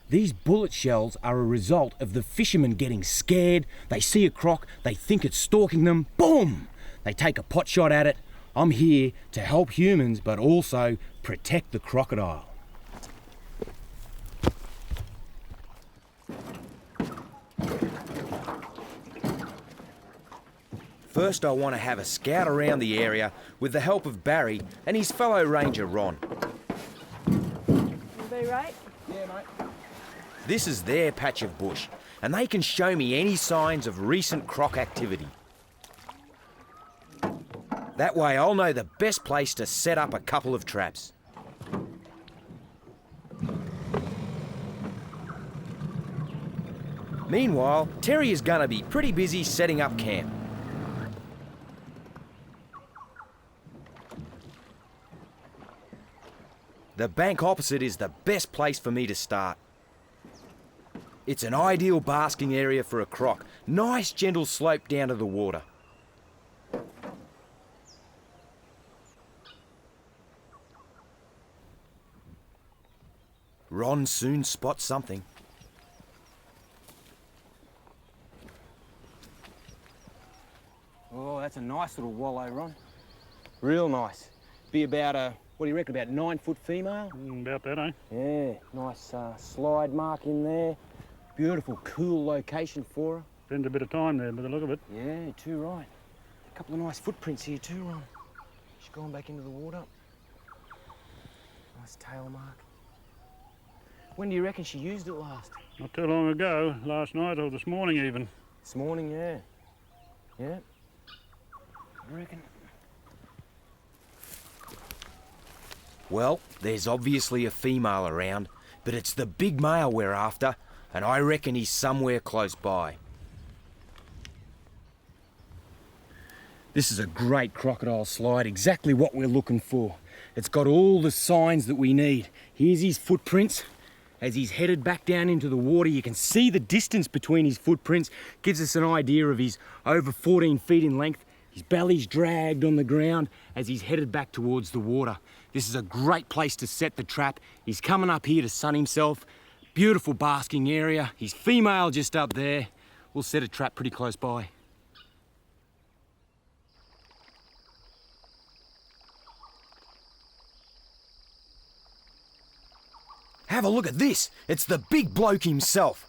These bullet shells are a result of the fishermen getting scared. They see a croc, they think it's stalking them, boom! They take a pot shot at it. I'm here to help humans, but also protect the crocodile. First, I want to have a scout around the area with the help of Barry and his fellow ranger, Ron. Everybody right? Yeah, mate. This is their patch of bush, and they can show me any signs of recent croc activity. That way I'll know the best place to set up a couple of traps. Meanwhile, Terry is going to be pretty busy setting up camp. The bank opposite is the best place for me to start. It's an ideal basking area for a croc. Nice gentle slope down to the water. Ron soon spots something. Oh, that's a nice little wallow, Ron. Real nice. Be about what do you reckon, about 9 foot female? About that, eh? Yeah, nice slide mark in there. Beautiful, cool location for her. Spends a bit of time there by the look of it. Yeah, too right. A couple of nice footprints here too, Ron. She's gone back into the water. Nice tail mark. When do you reckon she used it last? Not too long ago, last night or this morning even. This morning, yeah. Yeah. I reckon. Well, there's obviously a female around, but it's the big male we're after, and I reckon he's somewhere close by. This is a great crocodile slide, exactly what we're looking for. It's got all the signs that we need. Here's his footprints. As he's headed back down into the water, you can see the distance between his footprints. Gives us an idea of he's over 14 feet in length. His belly's dragged on the ground as he's headed back towards the water. This is a great place to set the trap. He's coming up here to sun himself. Beautiful basking area. He's female just up there. We'll set a trap pretty close by. Have a look at this. It's the big bloke himself.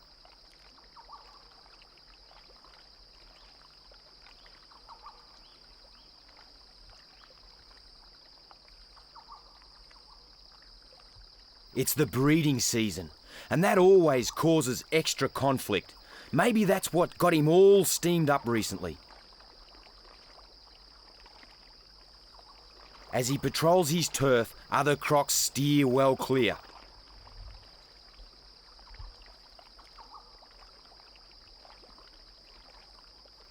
It's the breeding season, and that always causes extra conflict. Maybe that's what got him all steamed up recently. As he patrols his turf, other crocs steer well clear.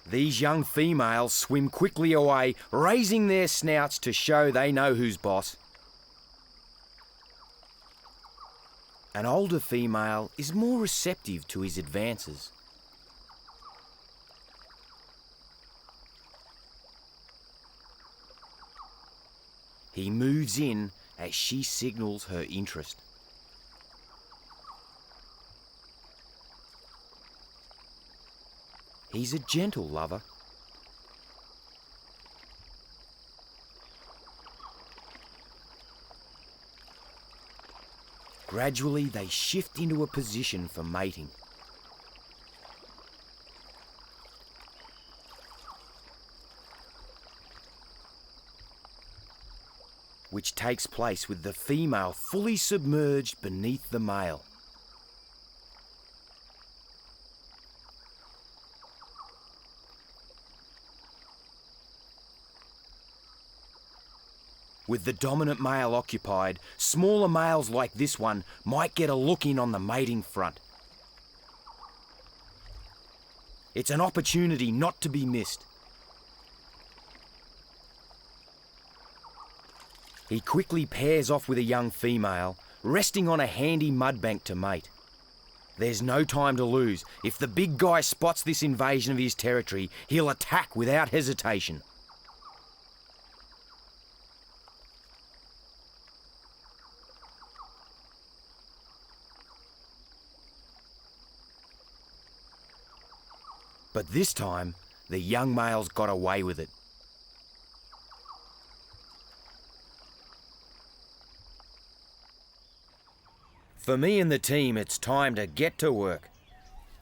These young females swim quickly away, raising their snouts to show they know who's boss. An older female is more receptive to his advances. He moves in as she signals her interest. He's a gentle lover. Gradually, they shift into a position for mating. Which takes place with the female fully submerged beneath the male. With the dominant male occupied, smaller males like this one might get a look in on the mating front. It's an opportunity not to be missed. He quickly pairs off with a young female, resting on a handy mudbank to mate. There's no time to lose. If the big guy spots this invasion of his territory, he'll attack without hesitation. But this time, the young males got away with it. For me and the team, it's time to get to work.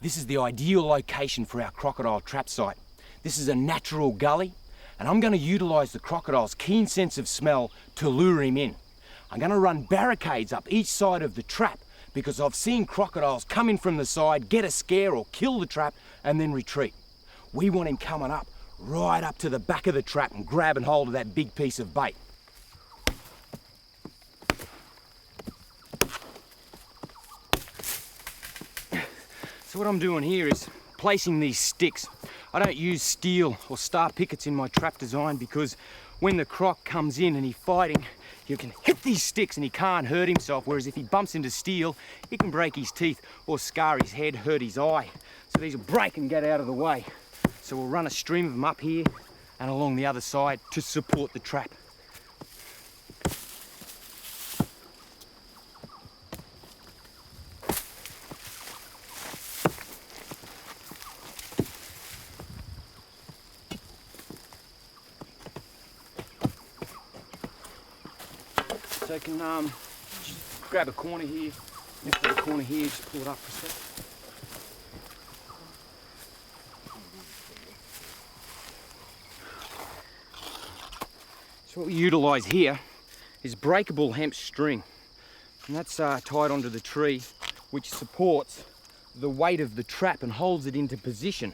This is the ideal location for our crocodile trap site. This is a natural gully, and I'm going to utilise the crocodile's keen sense of smell to lure him in. I'm going to run barricades up each side of the trap because I've seen crocodiles come in from the side, get a scare or kill the trap, and then retreat. We want him coming up, right up to the back of the trap and grabbing hold of that big piece of bait. So what I'm doing here is placing these sticks. I don't use steel or star pickets in my trap design because when the croc comes in and he's fighting, he can hit these sticks and he can't hurt himself, whereas if he bumps into steel, he can break his teeth or scar his head, hurt his eye. So these will break and get out of the way. So we'll run a stream of them up here and along the other side to support the trap. So you can just grab a corner here, lift the corner here, just pull it up for a sec. So what we utilise here is breakable hemp string, and that's tied onto the tree, which supports the weight of the trap and holds it into position.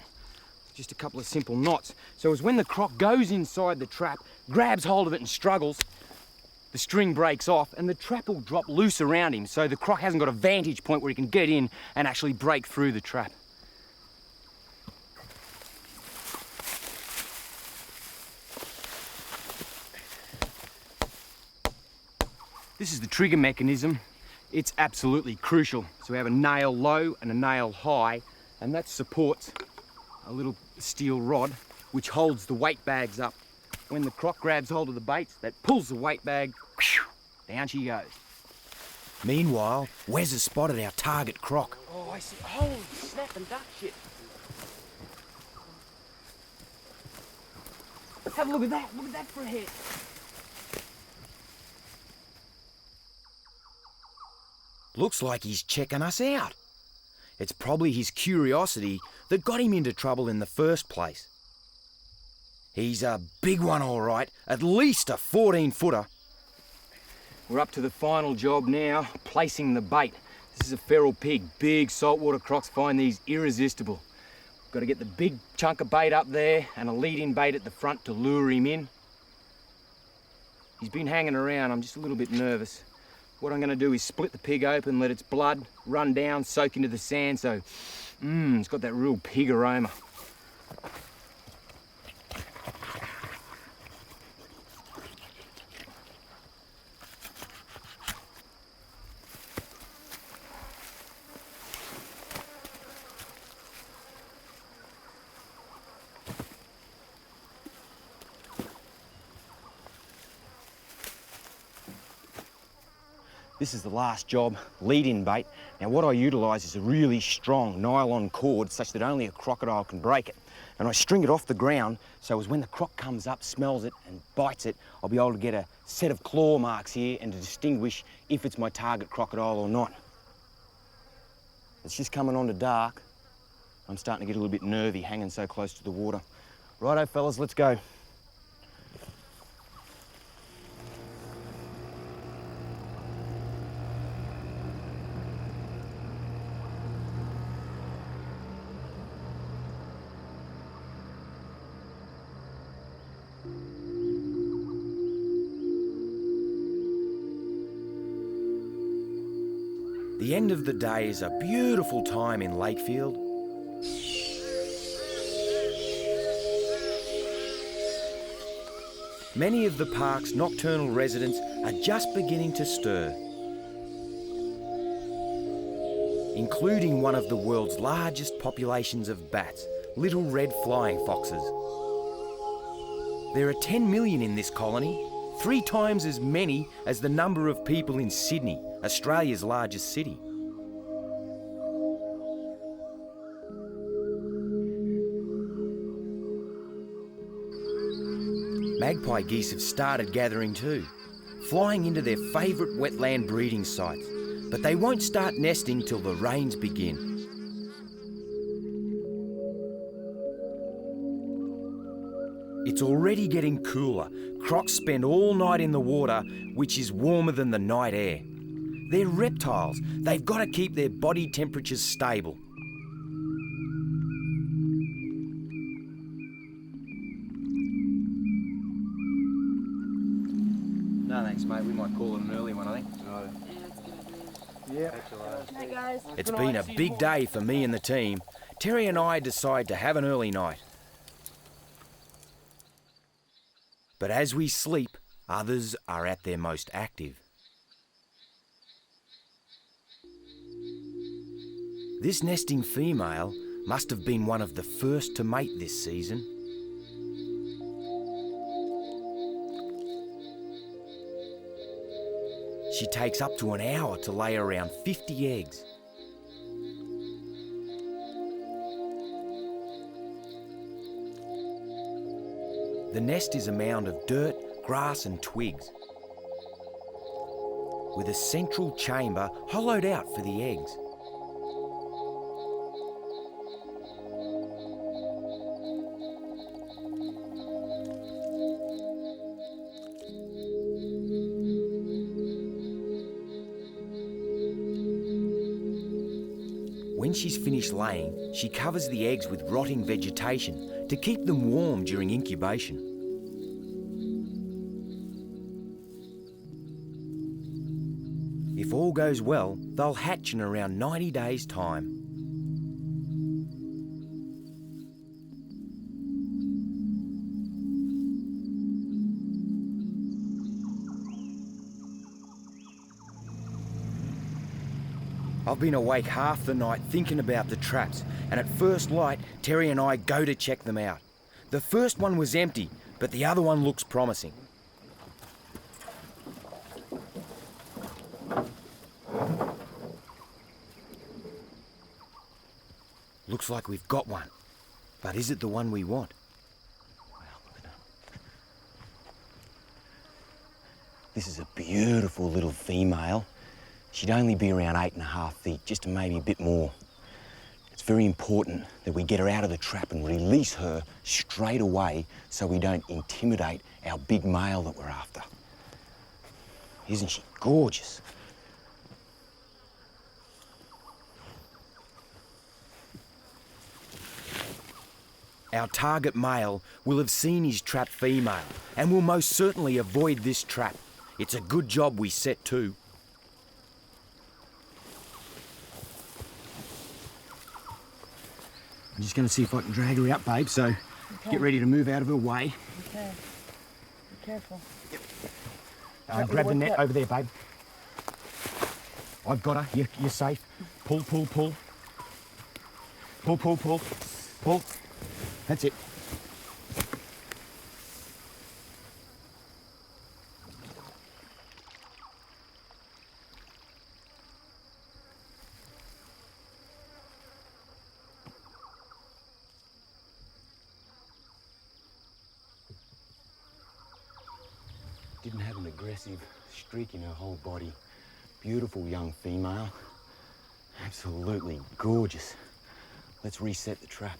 Just a couple of simple knots. So as when the croc goes inside the trap, grabs hold of it and struggles, the string breaks off and the trap will drop loose around him, so the croc hasn't got a vantage point where he can get in and actually break through the trap. This is the trigger mechanism. It's absolutely crucial. So we have a nail low and a nail high, and that supports a little steel rod which holds the weight bags up. When the croc grabs hold of the baits, that pulls the weight bag, down she goes. Meanwhile, Wes has spotted our target croc. Oh, I see. Holy snap and duck shit. Have a look at that. Look at that for a head. Looks like he's checking us out. It's probably his curiosity that got him into trouble in the first place. He's a big one, all right, at least a 14-footer. We're up to the final job now, placing the bait. This is a feral pig. Big saltwater crocs find these irresistible. We've got to get the big chunk of bait up there and a lead-in bait at the front to lure him in. He's been hanging around. I'm just a little bit nervous. What I'm going to do is split the pig open, let its blood run down, soak into the sand, so it's got that real pig aroma. This is the last job, lead-in bait. Now what I utilise is a really strong nylon cord such that only a crocodile can break it. And I string it off the ground so as when the croc comes up, smells it and bites it, I'll be able to get a set of claw marks here and to distinguish if it's my target crocodile or not. It's just coming on to dark. I'm starting to get a little bit nervy hanging so close to the water. Righto fellas, let's go. The end of the day is a beautiful time in Lakefield. Many of the park's nocturnal residents are just beginning to stir, including one of the world's largest populations of bats, little red flying foxes. There are 10 million in this colony, 3 times as many as the number of people in Sydney, Australia's largest city. Magpie geese have started gathering too, flying into their favourite wetland breeding sites, but they won't start nesting till the rains begin. It's already getting cooler. Crocs spend all night in the water, which is warmer than the night air. They're reptiles. They've got to keep their body temperatures stable. No thanks mate, we might call it an early one I think. Yeah, it's gonna be. Yeah. Hey guys. It's been a big day for me and the team. Terry and I decide to have an early night. But as we sleep, Others are at their most active. This nesting female must have been one of the first to mate this season. She takes up to an hour to lay around 50 eggs. The nest is a mound of dirt, grass and twigs, with a central chamber hollowed out for the eggs. When she's finished laying, she covers the eggs with rotting vegetation to keep them warm during incubation. If all goes well, they'll hatch in around 90 days' time. I've been awake half the night thinking about the traps, and at first light, Terry and I go to check them out. The first one was empty, but the other one looks promising. Looks like we've got one, but is it the one we want? Wow, look at that. This is a beautiful little female. She'd only be around 8.5 feet, just maybe a bit more. It's very important that we get her out of the trap and release her straight away so we don't intimidate our big male that we're after. Isn't she gorgeous? Our target male will have seen his trapped female and will most certainly avoid this trap. It's a good job we set too. I'm just going to see if I can drag her out, babe, so get ready to move out of her way. Okay. Be careful. Grab the net over there, babe. I've got her. You're safe. Pull, pull, pull. Pull, pull, pull. Pull. That's it. Didn't have an aggressive streak in her whole body. Beautiful young female. Absolutely gorgeous. Let's reset the trap.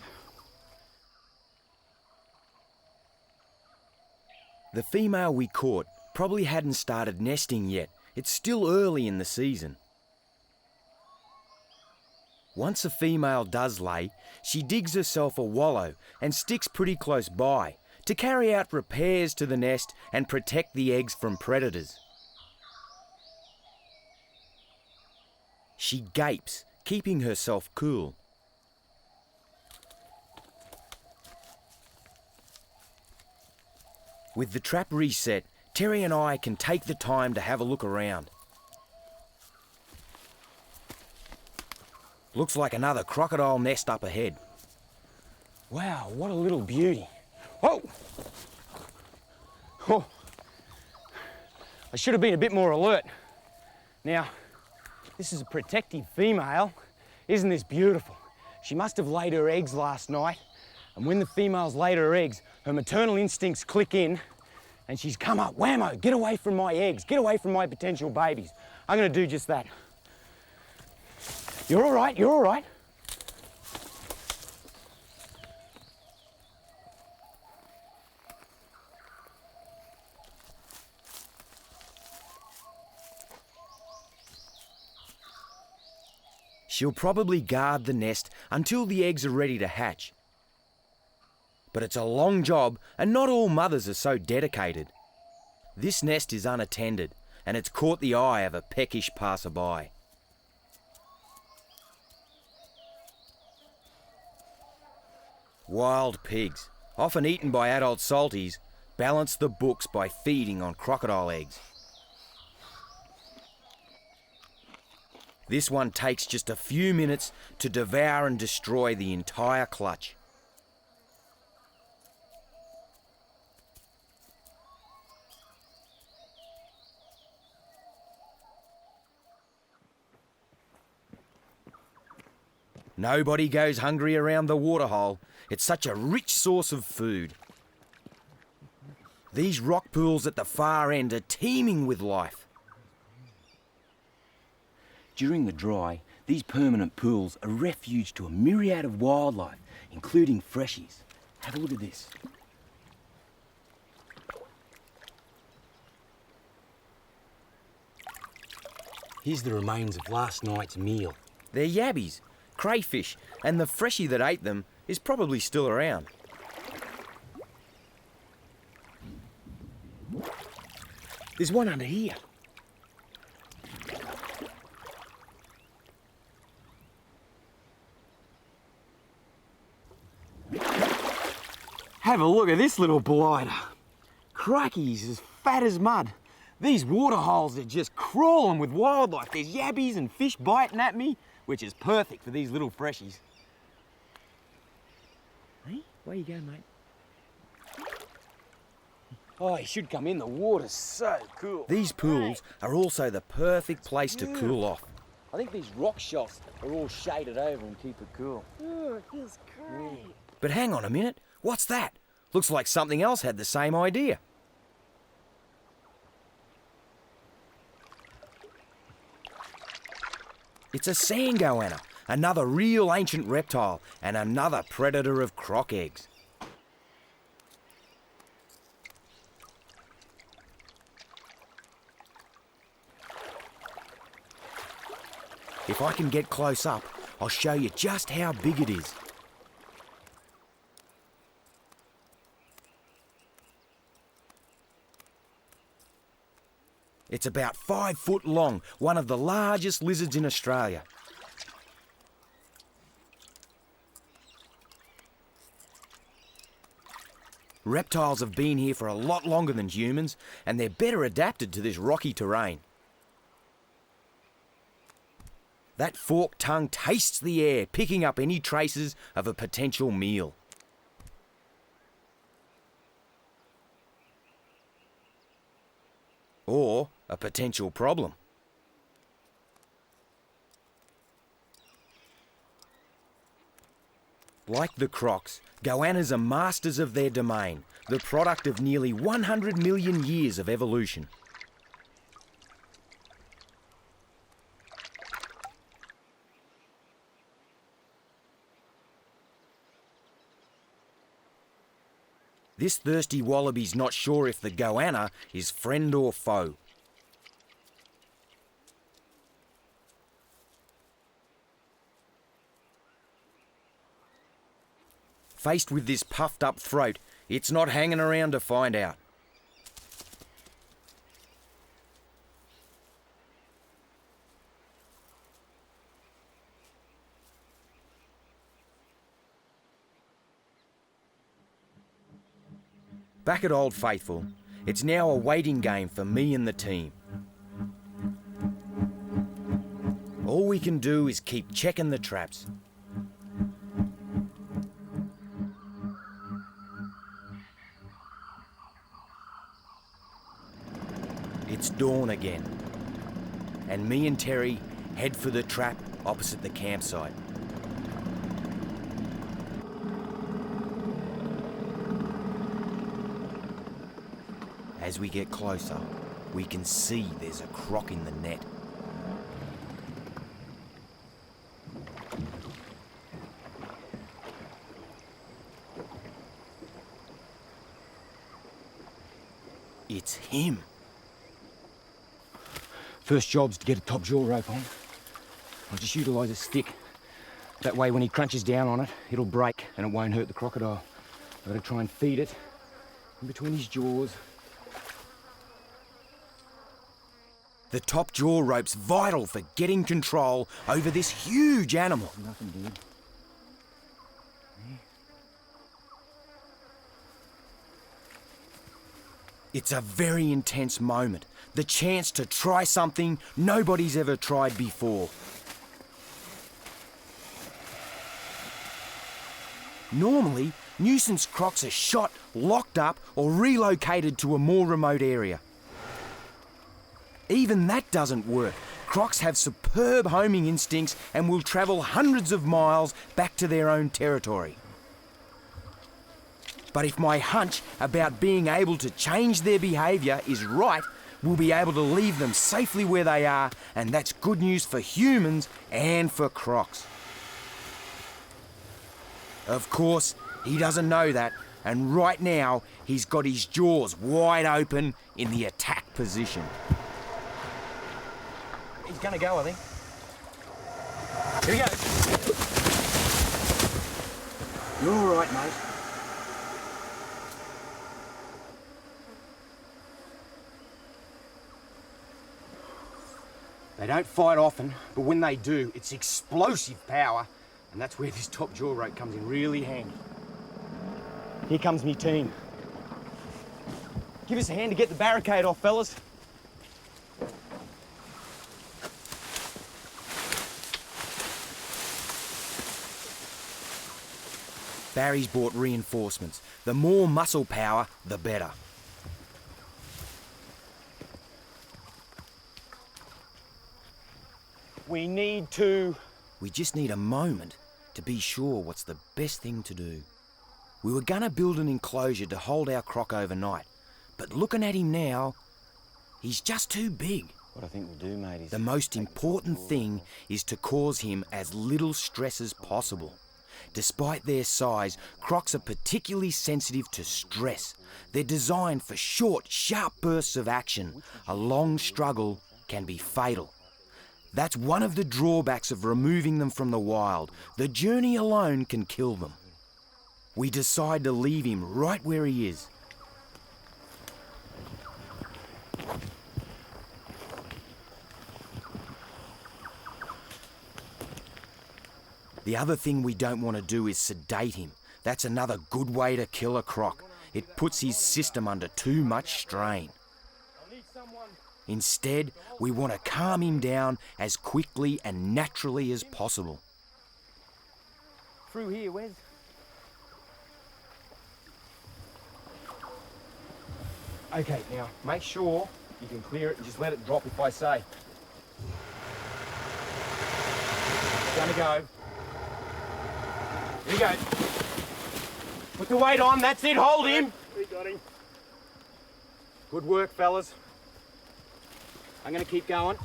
The female we caught probably hadn't started nesting yet. It's still early in the season. Once a female does lay, she digs herself a wallow and sticks pretty close by to carry out repairs to the nest and protect the eggs from predators. She gapes, keeping herself cool. With the trap reset, Terry and I can take the time to have a look around. Looks like another crocodile nest up ahead. Wow, what a little beauty. Whoa! Oh! I should have been a bit more alert. Now, this is a protective female. Isn't this beautiful? She must have laid her eggs last night, and when the female's laid her eggs, her maternal instincts click in, and she's come up. Whammo, get away from my eggs, get away from my potential babies. I'm gonna do just that. You're all right, you're all right. She'll probably guard the nest until the eggs are ready to hatch. But it's a long job, and not all mothers are so dedicated. This nest is unattended, and it's caught the eye of a peckish passerby. Wild pigs, often eaten by adult salties, balance the books by feeding on crocodile eggs. This one takes just a few minutes to devour and destroy the entire clutch. Nobody goes hungry around the waterhole. It's such a rich source of food. These rock pools at the far end are teeming with life. During the dry, these permanent pools are refuge to a myriad of wildlife, including freshies. Have a look at this. Here's the remains of last night's meal. They're yabbies, crayfish, and the freshie that ate them is probably still around. There's one under here. Have a look at this little blighter. Crikey, he's as fat as mud. These waterholes are just crawling with wildlife. There's yabbies and fish biting at me, which is perfect for these little freshies. Hey, where you going, mate? Oh, he should come in. The water's so cool. These pools are also the perfect place to cool off. I think these rock shelves are all shaded over and keep it cool. Ooh, it feels great. But hang on a minute, what's that? Looks like something else had the same idea. It's a sand goanna, another real ancient reptile and another predator of croc eggs. If I can get close up, I'll show you just how big it is. It's about 5 foot long, one of the largest lizards in Australia. Reptiles have been here for a lot longer than humans, and they're better adapted to this rocky terrain. That forked tongue tastes the air, picking up any traces of a potential meal. Or a potential problem. Like the crocs, goannas are masters of their domain, the product of nearly 100 million years of evolution. This thirsty wallaby's not sure if the goanna is friend or foe. Faced with this puffed up throat, it's not hanging around to find out. Back at Old Faithful, it's now a waiting game for me and the team. All we can do is keep checking the traps. It's dawn again, and me and Terry head for the trap opposite the campsite. As we get closer, we can see there's a croc in the net. It's him. First job's to get a top jaw rope on. I'll just utilise a stick. That way when he crunches down on it, it'll break and it won't hurt the crocodile. I've got to try and feed it in between his jaws. The top jaw rope's vital for getting control over this huge animal. Nothing, dude. It's a very intense moment, the chance to try something nobody's ever tried before. Normally, nuisance crocs are shot, locked up, or relocated to a more remote area. Even that doesn't work. Crocs have superb homing instincts and will travel hundreds of miles back to their own territory. But if my hunch about being able to change their behaviour is right, we'll be able to leave them safely where they are, and that's good news for humans and for crocs. Of course, he doesn't know that, and right now he's got his jaws wide open in the attack position. He's gonna go, I think. Here we go. You're all right, mate. They don't fight often, but when they do, it's explosive power, and that's where this top jaw rope comes in really handy. Here comes me team. Give us a hand to get the barricade off, fellas. Barry's brought reinforcements. The more muscle power, the better. We just need a moment to be sure what's the best thing to do. We were gonna build an enclosure to hold our croc overnight, but looking at him now, he's just too big. What I think we'll do, mate, is... The most important thing is to cause him as little stress as possible. Despite their size, crocs are particularly sensitive to stress. They're designed for short, sharp bursts of action. A long struggle can be fatal. That's one of the drawbacks of removing them from the wild. The journey alone can kill them. We decide to leave him right where he is. The other thing we don't want to do is sedate him. That's another good way to kill a croc. It puts his system under too much strain. Instead, we want to calm him down as quickly and naturally as possible. Through here, Wes. Okay, now make sure you can clear it and just let it drop if I say. It's gonna go. Here we go. Put the weight on, that's it, hold him. We got him. Good work, fellas. I'm gonna keep going.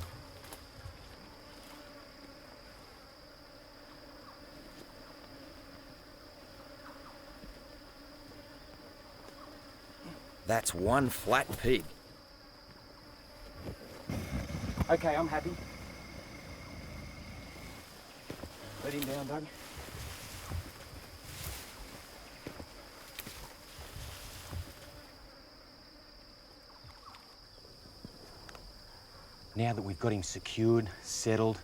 That's one flat pig. Okay, I'm happy. Let him down, Doug. Now that we've got him secured, settled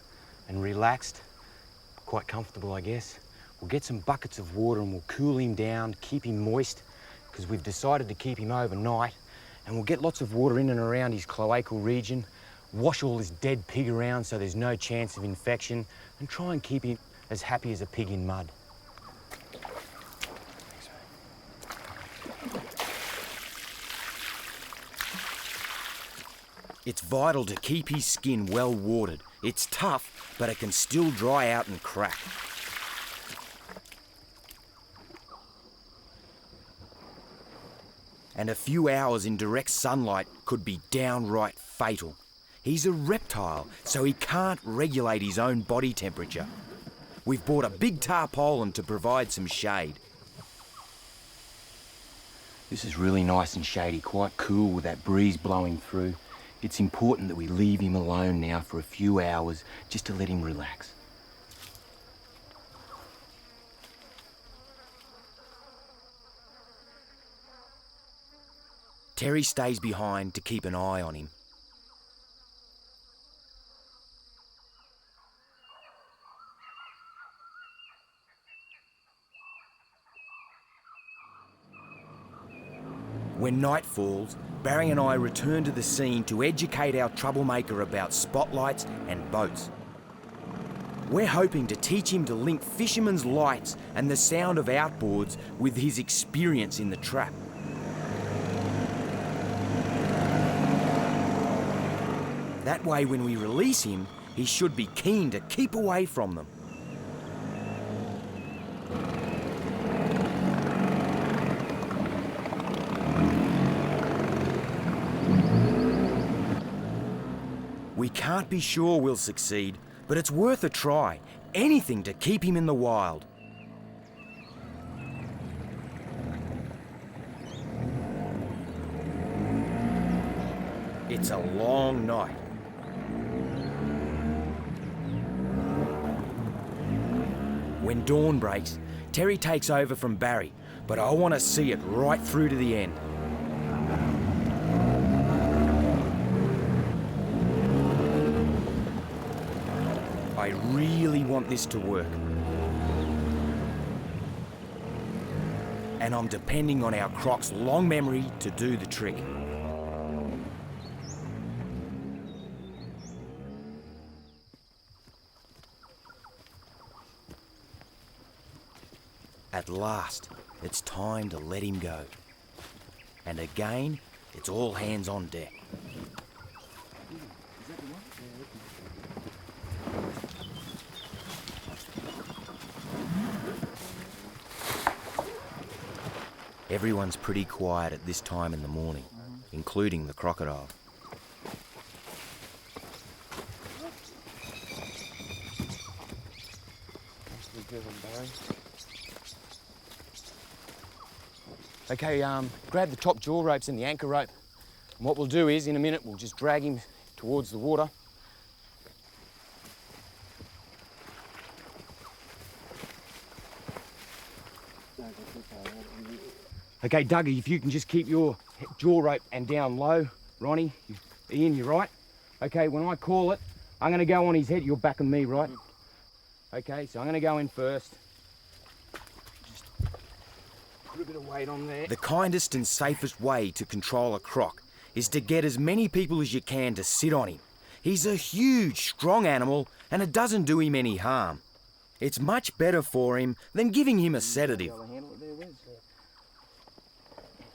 and relaxed, quite comfortable I guess, we'll get some buckets of water and we'll cool him down, keep him moist, because we've decided to keep him overnight, and we'll get lots of water in and around his cloacal region, wash all this dead pig around so there's no chance of infection, and try and keep him as happy as a pig in mud. It's vital to keep his skin well watered. It's tough, but it can still dry out and crack. And a few hours in direct sunlight could be downright fatal. He's a reptile, so he can't regulate his own body temperature. We've bought a big tarpaulin to provide some shade. This is really nice and shady, quite cool with that breeze blowing through. It's important that we leave him alone now for a few hours just to let him relax. Terry stays behind to keep an eye on him. When night falls, Barry and I return to the scene to educate our troublemaker about spotlights and boats. We're hoping to teach him to link fishermen's lights and the sound of outboards with his experience in the trap. That way, when we release him, he should be keen to keep away from them. We can't be sure we'll succeed, but it's worth a try. Anything to keep him in the wild. It's a long night. When dawn breaks, Terry takes over from Barry, but I want to see it right through to the end. I really want this to work. And I'm depending on our Croc's long memory to do the trick. At last, it's time to let him go. And again, it's all hands on deck. Everyone's pretty quiet at this time in the morning, including the crocodile. Okay, grab the top jaw ropes and the anchor rope. And what we'll do is, in a minute, we'll just drag him towards the water. Okay, Dougie, if you can just keep your jaw rope and down low. Ronnie, Ian, you're right. Okay, when I call it, I'm going to go on his head. You're backing me, right? Okay, so I'm going to go in first. Just put a bit of weight on there. The kindest and safest way to control a croc is to get as many people as you can to sit on him. He's a huge, strong animal, and it doesn't do him any harm. It's much better for him than giving him a sedative.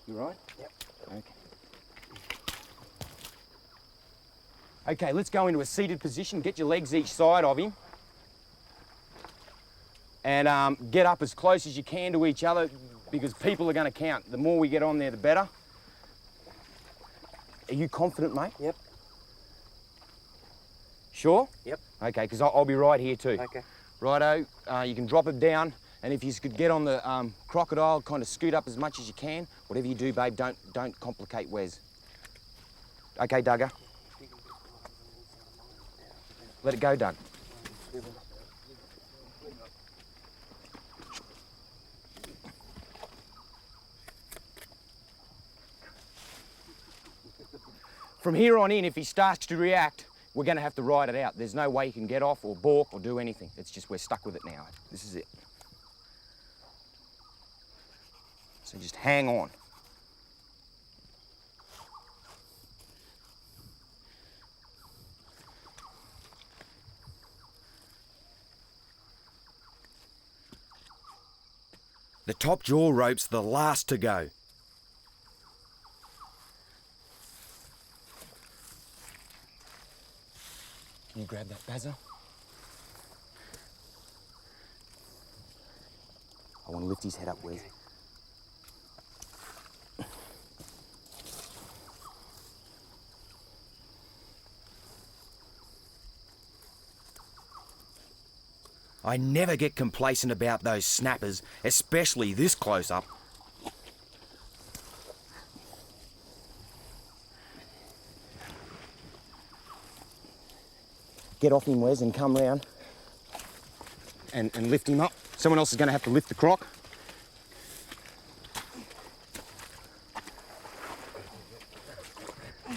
You right? Yep. Okay. Okay, let's go into a seated position. Get your legs each side of him. And get up as close as you can to each other because people are going to count. The more we get on there, the better. Are you confident, mate? Yep. Sure? Yep. Okay, because I'll be right here too. Okay. Righto, you can drop it down. And if you could get on the crocodile, kind of scoot up as much as you can. Whatever you do, babe, don't complicate Wes. Okay, Duggar. Let it go, Doug. From here on in, if he starts to react, we're going to have to ride it out. There's no way he can get off or balk or do anything. It's just we're stuck with it now. This is it. So just hang on. The top jaw rope's the last to go. Can you grab that bazza? I want to lift his head up, Wes. I never get complacent about those snappers, especially this close up. Get off him, Wes, and come round and lift him up. Someone else is going to have to lift the croc.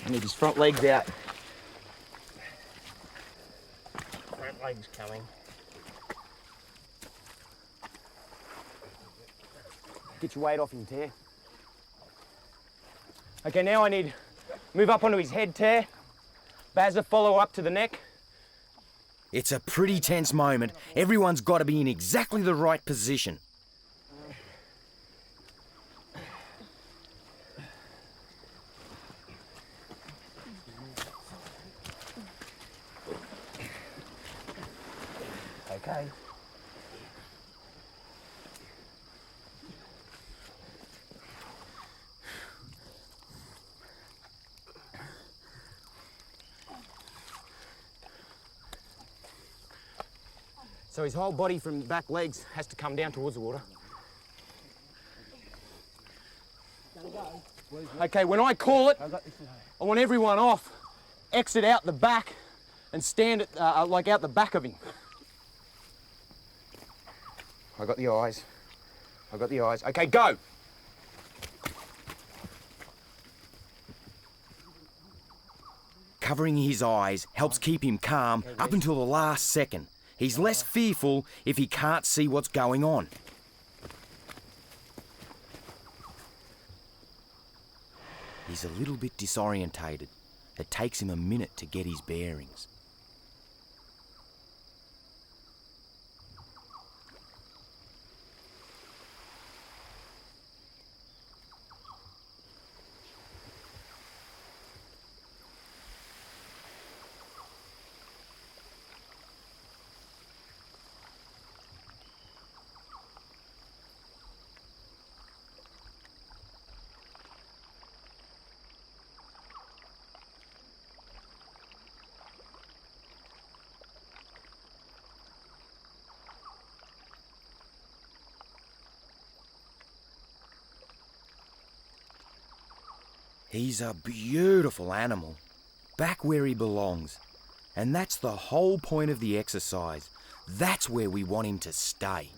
I need his front legs out. Front legs coming. Get your weight off him, Tear. Okay, now I need move up onto his head tear. Bazza, follow up to the neck. It's a pretty tense moment. Everyone's got to be in exactly the right position. Okay. So his whole body from the back legs has to come down towards the water. Okay, when I call it, I want everyone off, exit out the back and stand at, like out the back of him. I got the eyes. I got the eyes. Okay, go. Covering his eyes helps keep him calm up until the last second. He's less fearful if he can't see what's going on. He's a little bit disorientated. It takes him a minute to get his bearings. He's a beautiful animal, back where he belongs. And that's the whole point of the exercise. That's where we want him to stay.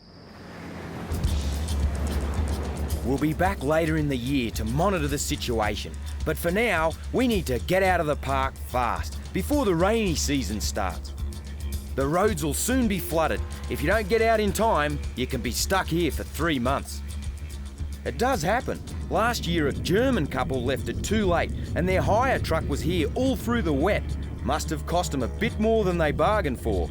We'll be back later in the year to monitor the situation. But for now, we need to get out of the park fast, before the rainy season starts. The roads will soon be flooded. If you don't get out in time, you can be stuck here for 3 months. It does happen. Last year, a German couple left it too late, and their hire truck was here all through the wet. Must have cost them a bit more than they bargained for.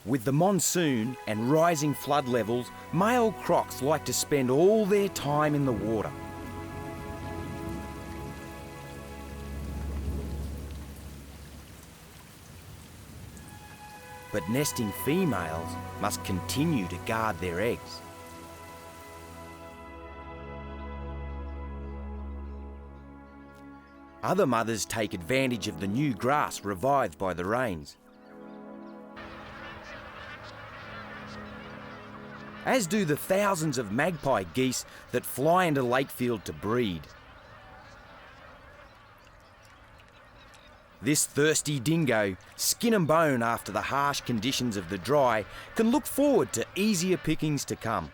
With the monsoon and rising flood levels, male crocs like to spend all their time in the water. But nesting females must continue to guard their eggs. Other mothers take advantage of the new grass revived by the rains. As do the thousands of magpie geese that fly into Lakefield to breed. This thirsty dingo, skin and bone after the harsh conditions of the dry, can look forward to easier pickings to come.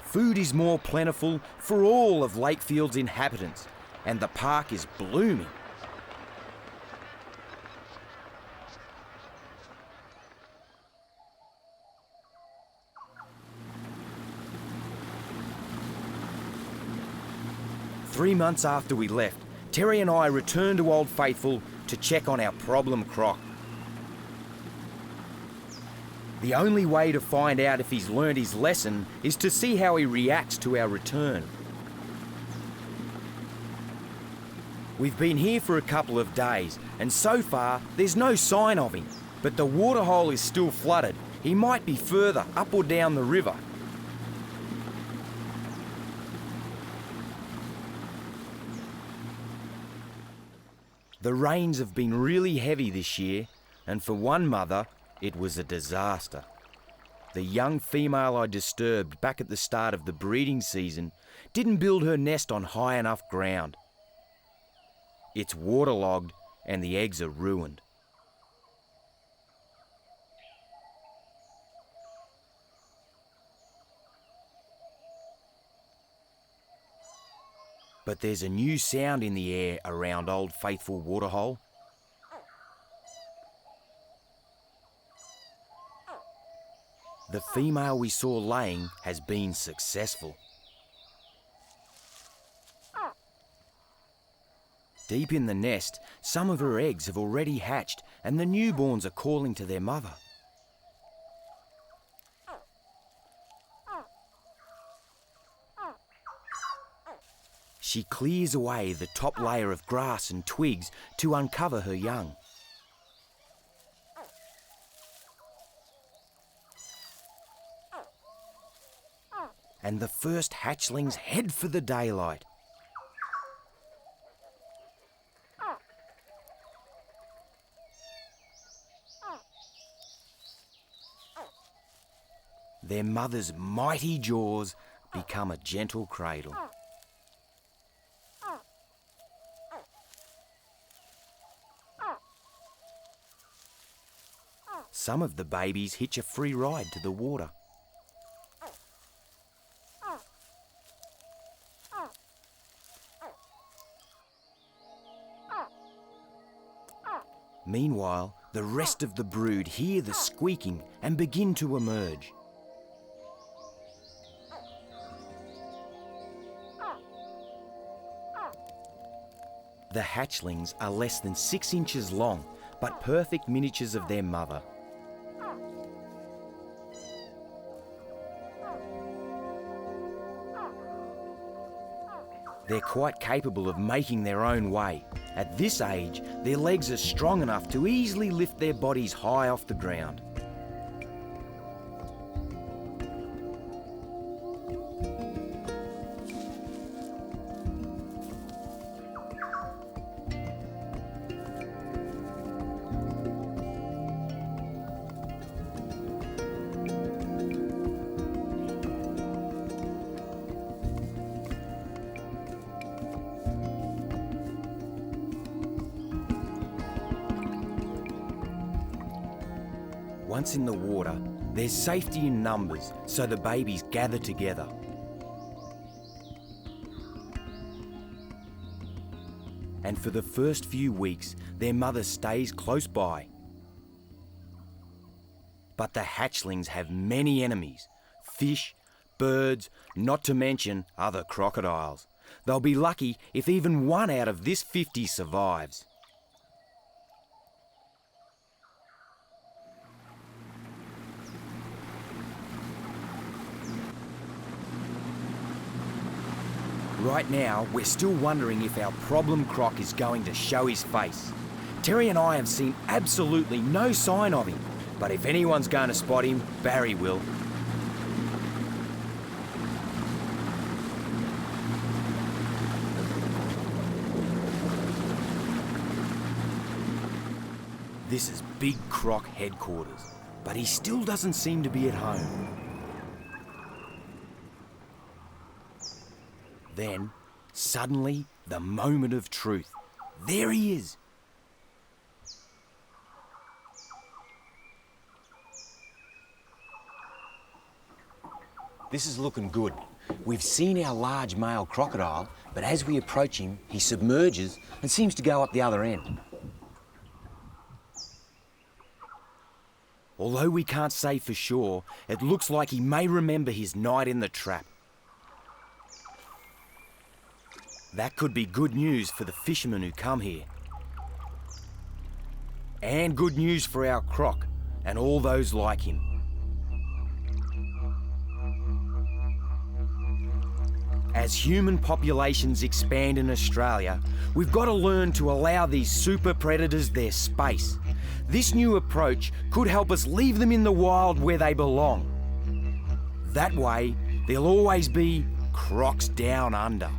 Food is more plentiful for all of Lakefield's inhabitants, and the park is blooming. Three months after we left, Terry and I returned to Old Faithful to check on our problem croc. The only way to find out if he's learned his lesson is to see how he reacts to our return. We've been here for a couple of days, and so far there's no sign of him. But the waterhole is still flooded. He might be further up or down the river. The rains have been really heavy this year, and for one mother, it was a disaster. The young female I disturbed back at the start of the breeding season didn't build her nest on high enough ground. It's waterlogged and the eggs are ruined. But there's a new sound in the air around Old Faithful Waterhole. The female we saw laying has been successful. Deep in the nest, some of her eggs have already hatched and the newborns are calling to their mother. She clears away the top layer of grass and twigs to uncover her young. And the first hatchlings head for the daylight. Their mother's mighty jaws become a gentle cradle. Some of the babies hitch a free ride to the water. Meanwhile, the rest of the brood hear the squeaking and begin to emerge. The hatchlings are less than 6 inches long, but perfect miniatures of their mother. They're quite capable of making their own way. At this age, their legs are strong enough to easily lift their bodies high off the ground. Once in the water, there's safety in numbers, so the babies gather together. And for the first few weeks, their mother stays close by. But the hatchlings have many enemies: fish, birds, not to mention other crocodiles. They'll be lucky if even one out of this 50 survives. Right now, we're still wondering if our problem croc is going to show his face. Terry and I have seen absolutely no sign of him, but if anyone's going to spot him, Barry will. This is Big Croc headquarters, but he still doesn't seem to be at home. Then, suddenly, the moment of truth. There he is. This is looking good. We've seen our large male crocodile, but as we approach him, he submerges and seems to go up the other end. Although we can't say for sure, it looks like he may remember his night in the trap. That could be good news for the fishermen who come here. And good news for our croc and all those like him. As human populations expand in Australia, we've got to learn to allow these super predators their space. This new approach could help us leave them in the wild where they belong. That way, there'll always be crocs down under.